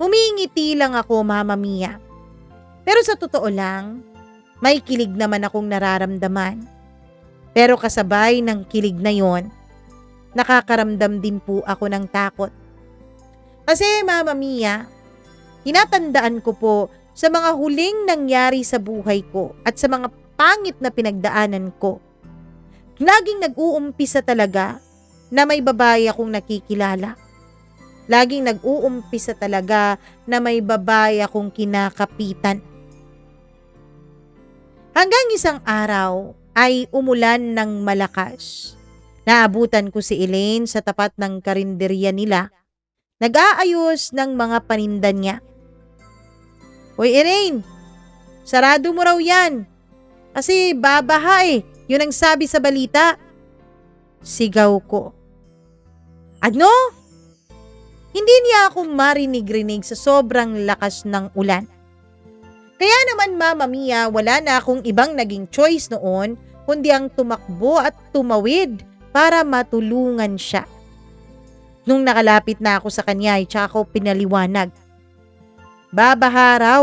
Speaker 1: Umingiti lang ako, Mama Mia. Pero sa totoo lang, may kilig naman akong nararamdaman. Pero kasabay ng kilig na yon, nakakaramdam din po ako ng takot. Kasi Mama Mia, tinatandaan ko po sa mga huling nangyari sa buhay ko at sa mga pangit na pinagdaanan ko. Laging nag-uumpisa talaga na may babae akong nakikilala. Laging nag-uumpisa talaga na may babae akong kinakapitan. Hanggang isang araw ay umulan ng malakas. Naabutan ko si Elaine sa tapat ng karinderya nila. Nag-aayos ng mga paninda niya. Hoy Elaine, sarado mo raw yan. Kasi babaha eh, yun ang sabi sa balita. Sigaw ko. Ano? Hindi niya ako marinig-rinig sa sobrang lakas ng ulan. Kaya naman Mama Mia, wala na akong ibang naging choice noon kundi ang tumakbo at tumawid para matulungan siya. Nung nakalapit na ako sa kanya ay tsaka ko pinaliwanag. Babaha raw.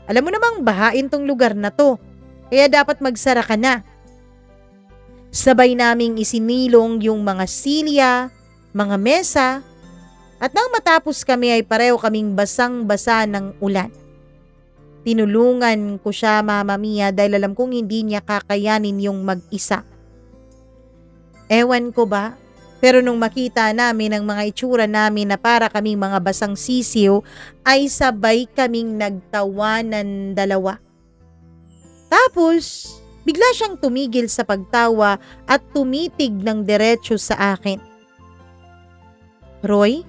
Speaker 1: Alam mo namang bahain tong lugar na to. Kaya dapat magsara ka na. Sabay naming isinilong yung mga silya, mga mesa, at nang matapos kami ay pareho kaming basang-basa ng ulan. Tinulungan ko siya Mama Mia dahil alam kong hindi niya kakayanin yung mag-isa. Ewan ko ba, pero nung makita namin ang mga itsura namin na para kaming mga basang sisiw, ay sabay kaming nagtawanan dalawa. Tapos, bigla siyang tumigil sa pagtawa at tumitig ng diretso sa akin. Roy,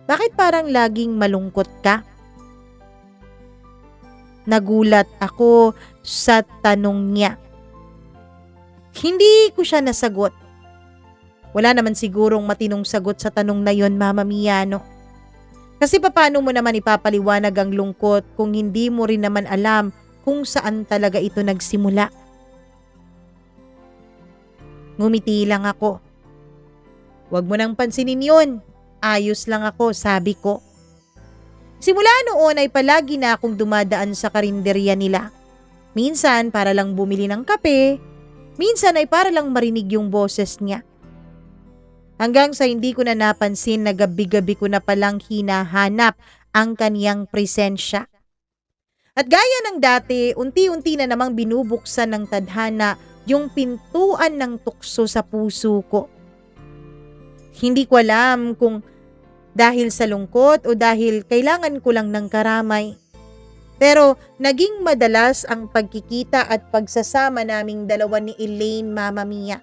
Speaker 1: bakit parang laging malungkot ka? Nagulat ako sa tanong niya. Hindi ko siya nasagot. Wala naman sigurong matinong sagot sa tanong na yon, Mama Mia, no? Kasi paano mo naman ipapaliwanag ang lungkot kung hindi mo rin naman alam kung saan talaga ito nagsimula? Ngumiti lang ako. Huwag mo nang pansinin yun. Ayos lang ako, sabi ko. Simula noon ay palagi na akong dumadaan sa karinderya nila. Minsan para lang bumili ng kape, minsan ay para lang marinig yung boses niya. Hanggang sa hindi ko na napansin na gabi-gabi ko na palang hinahanap ang kaniyang presensya. At gaya ng dati, unti-unti na namang binubuksan ng tadhana yung pintuan ng tukso sa puso ko. Hindi ko alam kung dahil sa lungkot o dahil kailangan ko lang ng karamay. Pero naging madalas ang pagkikita at pagsasama naming dalawa ni Elaine, Mama Mia.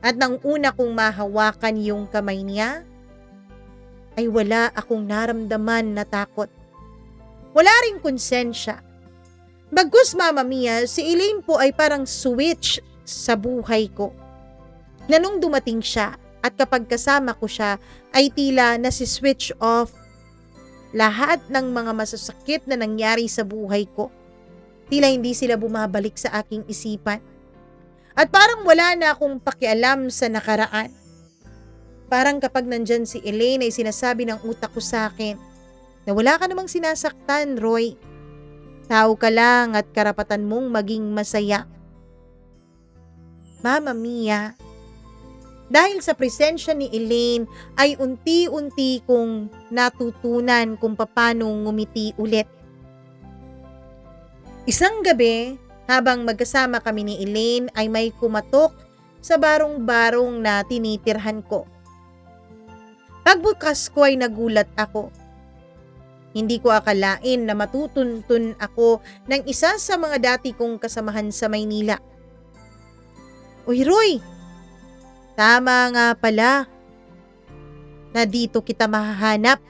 Speaker 1: At nang una kong mahawakan yung kamay niya, ay wala akong naramdaman na takot. Wala ring konsensya. Bagkus Mama Mia, si Elaine po ay parang switch sa buhay ko. Na nung dumating siya at kapag kasama ko siya ay tila nasi-switch off lahat ng mga masasakit na nangyari sa buhay ko. Tila hindi sila bumabalik sa aking isipan. At parang wala na akong pakialam sa nakaraan. Parang kapag nandyan si Elaine ay sinasabi ng utak ko sa akin na wala ka namang sinasaktan, Roy. Tao ka lang at karapatan mong maging masaya. Mama Mia, dahil sa presensya ni Elaine ay unti-unti kong natutunan kung paano ngumiti ulit. Isang gabi, habang magkasama kami ni Elaine ay may kumatok sa barong-barong na tinitirhan ko. Pagbukas ko ay nagulat ako. Hindi ko akalain na matutuntun ako ng isa sa mga dati kong kasamahan sa Maynila. Uy Roy, tama nga pala na dito kita mahahanap.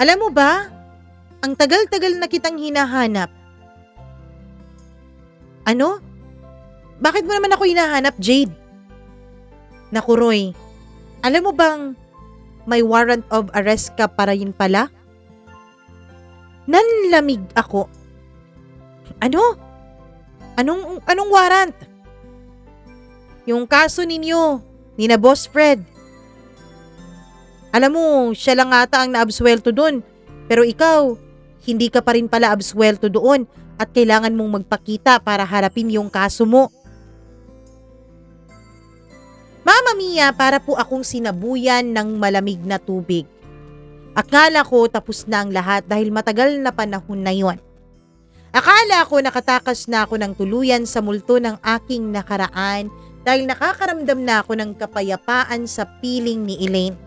Speaker 1: Alam mo ba, ang tagal-tagal na kitang hinahanap. Ano? Bakit mo naman ako hinahanap, Jade? Naku, Roy, alam mo bang may warrant of arrest ka para yun pala? Nanlamig ako. Ano? Anong warrant? Yung kaso ninyo, ni na Boss Fred. Alam mo, siya lang ata ang naabsuelto doon. Pero ikaw, hindi ka pa rin pala absuelto doon at kailangan mong magpakita para harapin yung kaso mo. Mama Mia, para po akong sinabuyan ng malamig na tubig. Akala ko tapos na ang lahat dahil matagal na panahon na yon. Akala ko nakatakas na ako ng tuluyan sa multo ng aking nakaraan dahil nakakaramdam na ako ng kapayapaan sa piling ni Elaine.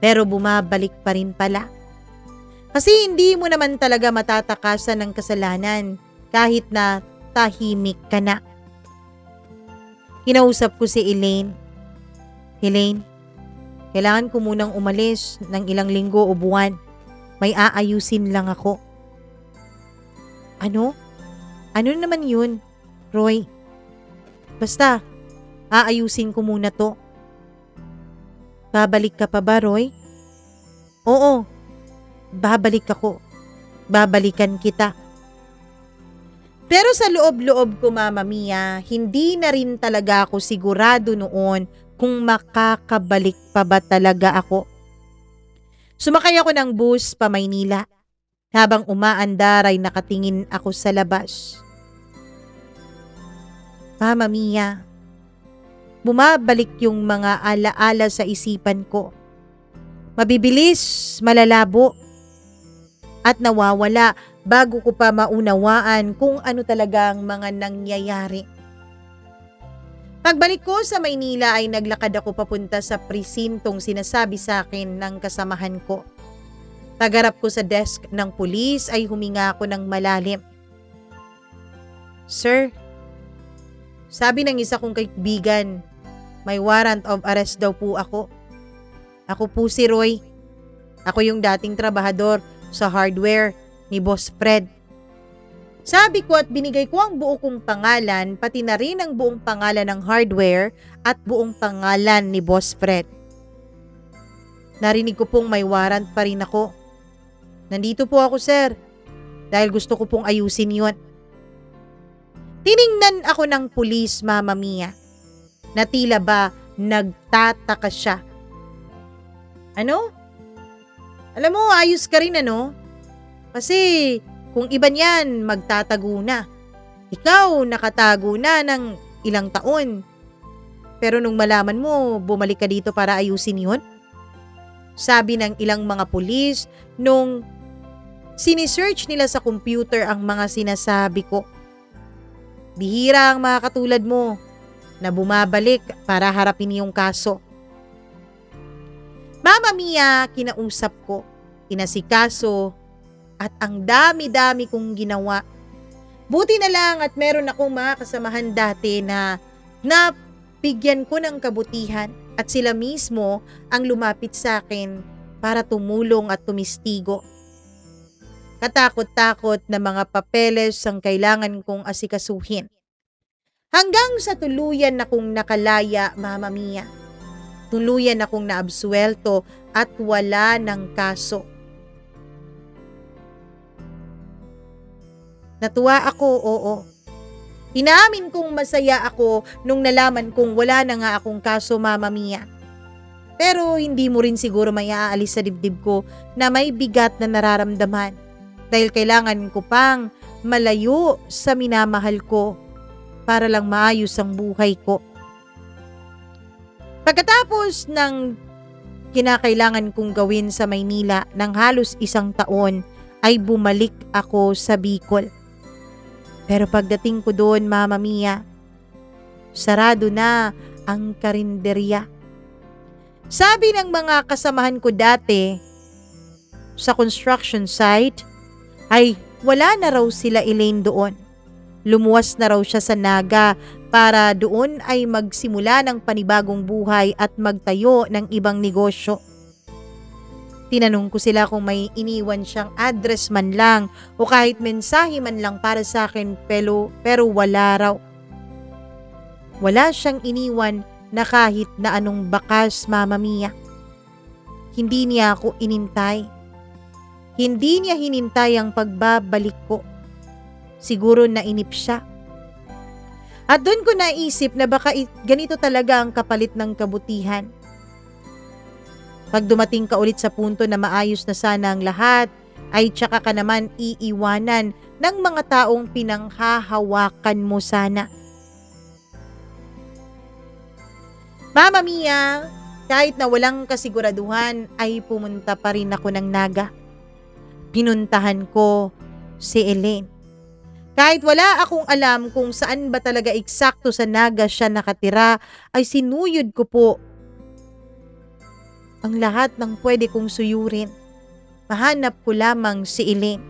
Speaker 1: Pero bumabalik pa rin pala. Kasi hindi mo naman talaga matatakasan ng kasalanan kahit na tahimik ka na. Kinausap ko si Elaine. Elaine, kailangan ko munang umalis ng ilang linggo o buwan. May aayusin lang ako. Ano? Ano naman yun, Roy? Basta, aayusin ko muna to. Babalik ka pa ba, Roy? Oo, babalik ako. Babalikan kita. Pero sa loob-loob ko, Mama Mia, hindi na rin talaga ako sigurado noon kung makakabalik pa ba talaga ako. Sumakay ako ng bus pa Maynila. Habang umaandar ay nakatingin ako sa labas. Mama Mia, bumabalik yung mga alaala sa isipan ko. Mabibilis, malalabo, at nawawala bago ko pa maunawaan kung ano talagang mga nangyayari. Pagbalik ko sa Maynila ay naglakad ako papunta sa presintong sinasabi sa akin ng kasamahan ko. Pagharap ko sa desk ng pulis ay huminga ako ng malalim. Sir, sabi ng isa kong kaibigan, may warrant of arrest daw po ako. Ako po si Roy. Ako yung dating trabahador sa hardware ni Boss Fred. Sabi ko at binigay ko ang buo kong pangalan, pati na rin ang buong pangalan ng hardware at buong pangalan ni Boss Fred. Narinig ko pong may warrant pa rin ako. Nandito po ako, sir, dahil gusto ko pong ayusin yun. Tiningnan ako ng pulis, Mama Mia, na tila ba nagtataka siya. Ano? Alam mo, ayos ka rin ano? Kasi kung iba niyan, magtatago na. Ikaw, nakatago na ng ilang taon. Pero nung malaman mo, bumalik ka dito para ayusin yun? Sabi ng ilang mga pulis nung sinisearch nila sa computer ang mga sinasabi ko. Bihira ang mga katulad mo na bumabalik para harapin yung kaso. Mama Mia, kinausap ko, inasikaso, at ang dami-dami kong ginawa. Buti na lang at meron akong mga kasamahan dati na nabigyan ko ng kabutihan at sila mismo ang lumapit sa akin para tumulong at tumistigo. Katakot-takot na mga papeles ang kailangan kong asikasuhin. Hanggang sa tuluyan akong nakalaya, Mama Mia. Tuluyan akong naabsuelto at wala ng kaso. Natuwa ako, oo. Inamin kong masaya ako nung nalaman kong wala na nga akong kaso, Mama Mia. Pero hindi mo rin siguro may aalis sa dibdib ko na may bigat na nararamdaman dahil kailangan ko pang malayo sa minamahal ko para lang maayos ang buhay ko. Pagkatapos ng kinakailangan kong gawin sa Maynila ng halos 1 taon ay bumalik ako sa Bicol. Pero pagdating ko doon, Mama Mia, sarado na ang karinderya. Sabi ng mga kasamahan ko dati sa construction site ay wala na raw sila Elaine doon. Lumuwas na raw siya sa Naga para doon ay magsimula ng panibagong buhay at magtayo ng ibang negosyo. Tinanong ko sila kung may iniwan siyang address man lang o kahit mensahe man lang para sa akin, pero wala raw. Wala siyang iniwan na kahit na anong bakas, Mama Mia. Hindi niya ako inintay. Hindi niya hinintay ang pagbabalik ko. Siguro nainip siya. At doon ko naisip na baka ganito talaga ang kapalit ng kabutihan. Pag dumating ka ulit sa punto na maayos na sana ang lahat, ay tsaka ka naman iiwanan ng mga taong pinanghahawakan mo sana. Mama Mia, kahit na walang kasiguraduhan ay pumunta pa rin ako ng Naga. Pinuntahan ko si Elaine. Kahit wala akong alam kung saan ba talaga eksakto sa Naga siya nakatira, ay sinuyod ko po ang lahat ng pwede kong suyurin. Mahanap ko lamang si Elaine.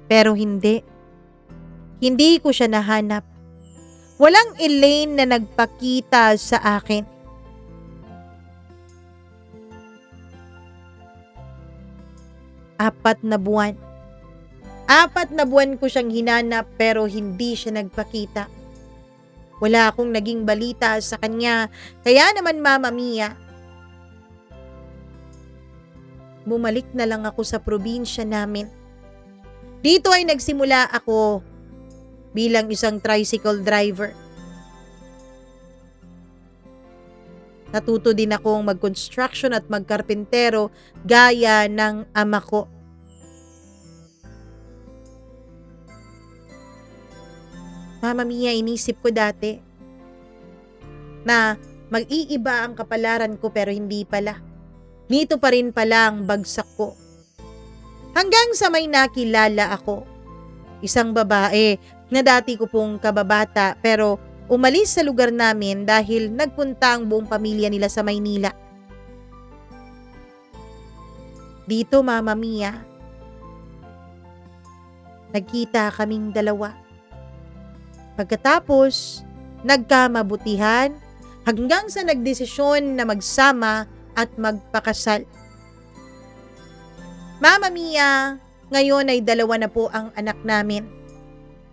Speaker 1: Pero hindi. Hindi ko siya nahanap. Walang Elaine na nagpakita sa akin. 4 na buwan. 4 na buwan ko siyang hinanap pero hindi siya nagpakita. Wala akong naging balita sa kanya, kaya naman Mama Mia, bumalik na lang ako sa probinsya namin. Dito ay nagsimula ako bilang isang tricycle driver. Natuto din akong mag-construction at magkarpintero gaya ng ama ko. Mama Mia, inisip ko dati na mag-iiba ang kapalaran ko pero hindi pala. Nito pa rin pala ang bagsak ko. Hanggang sa may nakilala ako. Isang babae na dati ko pong kababata pero umalis sa lugar namin dahil nagpunta ang buong pamilya nila sa Maynila. Dito, Mama Mia, nagkita kaming dalawa. Pagkatapos, nagkamabutihan hanggang sa nagdesisyon na magsama at magpakasal. Mama Mia, ngayon ay 2 na po ang anak namin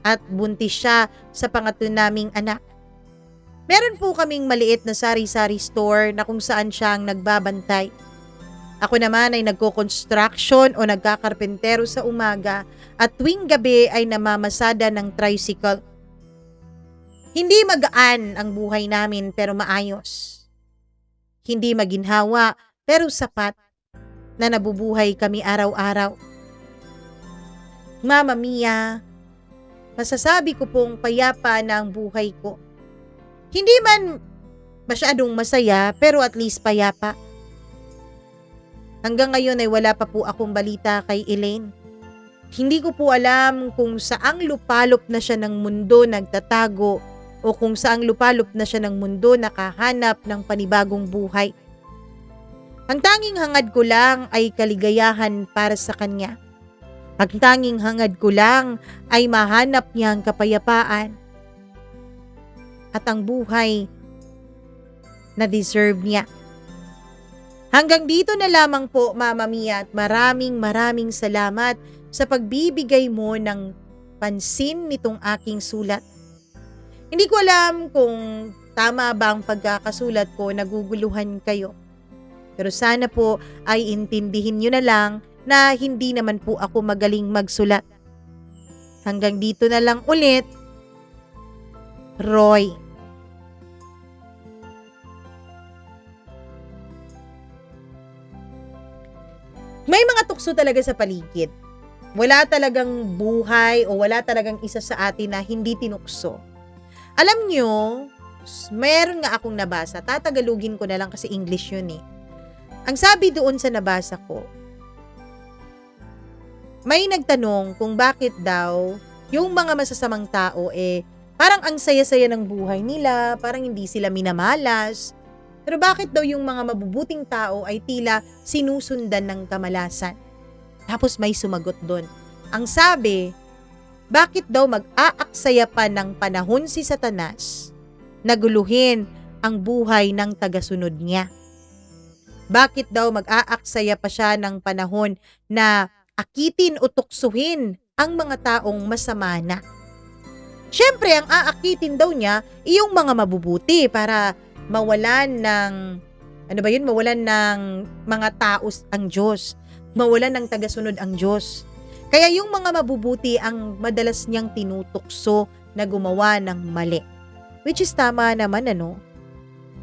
Speaker 1: at buntis siya sa pangatlo naming anak. Meron po kaming maliit na sari-sari store na kung saan siya ang nagbabantay. Ako naman ay nagko-construction o nagkakarpentero sa umaga at tuwing gabi ay namamasada ng tricycle. Hindi magaan ang buhay namin pero maayos. Hindi maginhawa pero sapat na nabubuhay kami araw-araw. Mama Mia, masasabi ko pong payapa na ang buhay ko. Hindi man masyadong masaya pero at least payapa. Hanggang ngayon ay wala pa po akong balita kay Elaine. Hindi ko po alam kung saang lupalop na siya ng mundo nagtatago o kung saang lupalop na siya ng mundo nakahanap ng panibagong buhay. Ang tanging hangad ko lang ay kaligayahan para sa kanya. Ang tanging hangad ko lang ay mahanap niya ang kapayapaan at ang buhay na deserve niya. Hanggang dito na lamang po, Mama Mia, at maraming salamat sa pagbibigay mo ng pansin nitong aking sulat. Hindi ko alam kung tama ba ang pagkakasulat ko, naguguluhan kayo. Pero sana po ay intindihin nyo na lang na hindi naman po ako magaling magsulat. Hanggang dito na lang ulit, Roy. May mga tukso talaga sa paligid. Wala talagang buhay o wala talagang isa sa atin na hindi tinukso. Alam nyo, meron nga akong nabasa. Tatagalugin ko na lang kasi English yun eh. Ang sabi doon sa nabasa ko, may nagtanong kung bakit daw yung mga masasamang tao parang ang saya-saya ng buhay nila, parang hindi sila minamalas. Pero bakit daw yung mga mabubuting tao ay tila sinusundan ng kamalasan? Tapos may sumagot doon. Ang sabi, bakit daw mag-aaksaya pa ng panahon si Satanas na guluhin ang buhay ng tagasunod niya? Bakit daw mag-aaksaya pa siya ng panahon na akitin o tuksuhin ang mga taong masama na? Siyempre, ang aakitin daw niya yung mga mabubuti para mawalan ng, ano ba yun, mawalan ng mga taos ang Diyos. Mawalan ng tagasunod ang Diyos. Kaya yung mga mabubuti ang madalas niyang tinutukso na gumawa ng mali. Which is tama naman, ano?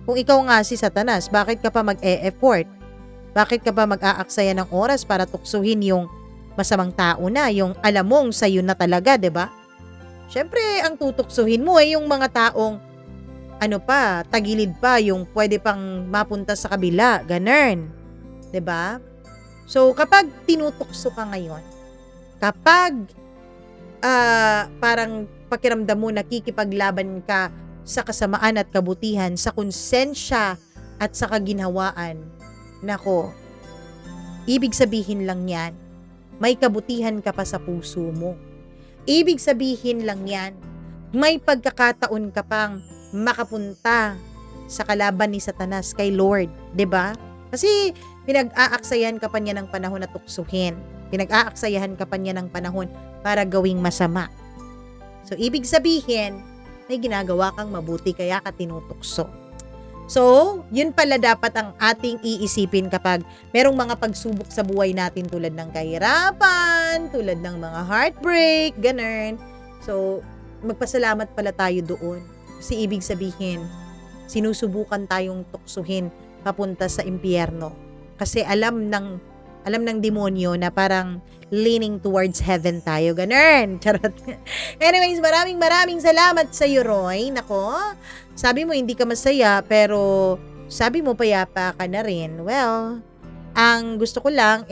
Speaker 1: Kung ikaw nga si Satanas, bakit ka pa mag-e-effort? Bakit ka pa mag-aaksaya ng oras para tuksuhin yung masamang tao na, yung alam mong sa'yo na talaga, 'di ba? Siyempre, ang tutuksuhin mo ay yung mga taong ano pa, tagilid pa, yung pwede pang mapunta sa kabila, ganun. 'Di ba? So, kapag tinutukso ka ngayon, kapag parang pakiramdam mo nakikipaglaban ka sa kasamaan at kabutihan, sa konsensya at sa kaginhawaan, nako, ibig sabihin lang yan, may kabutihan ka pa sa puso mo. Ibig sabihin lang yan, may pagkakataon ka pang makapunta sa kalaban ni Satanas kay Lord, 'di ba? Kasi pinag-aaksayahan ka pa niya ng panahon na tuksuhin. Pinag-aaksayahan ka pa niya ng panahon para gawing masama. So, ibig sabihin, may ginagawa kang mabuti kaya ka tinutukso. So, yun pala dapat ang ating iisipin kapag merong mga pagsubok sa buhay natin tulad ng kahirapan, tulad ng mga heartbreak, ganun. So, magpasalamat pala tayo doon. Kasi ibig sabihin, sinusubukan tayong tuksuhin papunta sa impyerno. Kasi alam ng demonyo na parang leaning towards heaven tayo. Ganun. Charot. Anyways, maraming salamat sa iyo, Roy. Nako, sabi mo hindi ka masaya, pero sabi mo payapa ka na rin. Well, ang gusto ko lang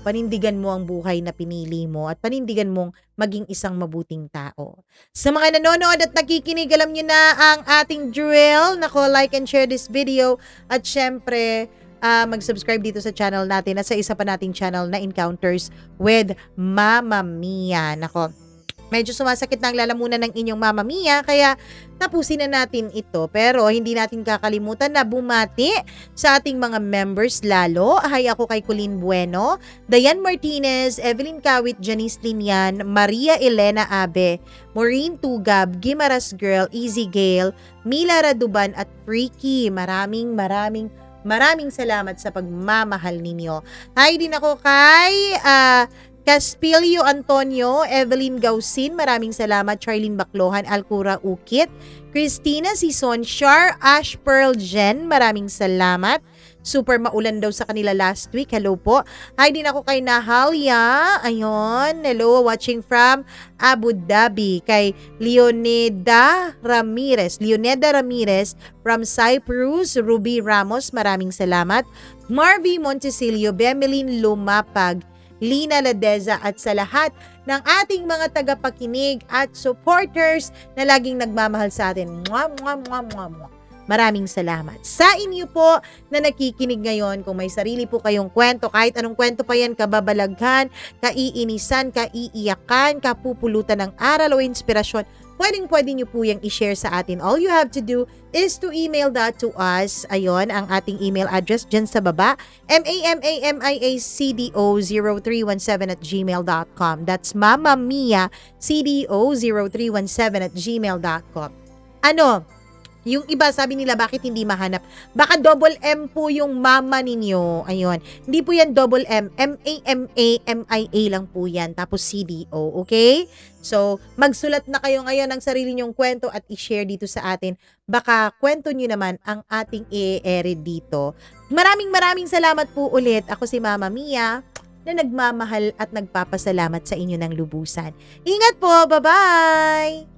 Speaker 1: panindigan mo ang buhay na pinili mo at panindigan mong maging isang mabuting tao. Sa mga nanonood at nakikinig, alam nyo na ang ating drill. Nako, like and share this video. At syempre, mag-subscribe dito sa channel natin at sa isa pa nating channel na Encounters with Mama Mia. Nako, medyo sumasakit na ang lalamunan ng inyong Mama Mia, kaya tapusin na natin ito. Pero hindi natin kakalimutan na bumati sa ating mga members lalo. Hi, ako kay Colleen Bueno, Dayan Martinez, Evelyn Kawit, Janice Linian, Maria Elena Abe, Maureen Tugab, Gimaras Girl, Easy Gale, Mila Raduban at Freaky. Maraming salamat sa pagmamahal ninyo. Hi din ako kay Caspilio Antonio, Evelyn Gausin, maraming salamat. Charlene Baclohan, Alcura Ukit, Christina Sison, Shar, Ash Pearl Jen, maraming salamat. Super maulan daw sa kanila last week. Hello po. Hi din ako kay Nahalia. Ayun. Hello. Watching from Abu Dhabi. Kay Leoneda Ramirez from Cyprus. Ruby Ramos. Maraming salamat. Marvy Montecillo. Bemelin Lumapag. Lina Ladeza at sa lahat ng ating mga tagapakinig at supporters na laging nagmamahal sa atin. Maraming salamat. Sa inyo po na nakikinig ngayon, kung may sarili po kayong kwento, kahit anong kwento pa yan, kababalaghan, kaiinisan, kaiiyakan, kapupulutan ng aral o inspirasyon, pwede nyo po yung i-share sa atin. All you have to do is to email that to us. Ayun, ang ating email address dyan sa baba, mamamiacdo0317@gmail.com. That's mamamiacdo0317@gmail.com. Yung iba sabi nila bakit hindi mahanap. Baka double M po yung mama ninyo. Ayun. Hindi po yan double M. MAMAMIA lang po yan. Tapos CDO. Okay? So, magsulat na kayo ngayon ng sarili nyong kwento at i-share dito sa atin. Baka kwento nyo naman ang ating i-air dito. Maraming salamat po ulit. Ako si Mama Mia na nagmamahal at nagpapasalamat sa inyo ng lubusan. Ingat po. Bye-bye!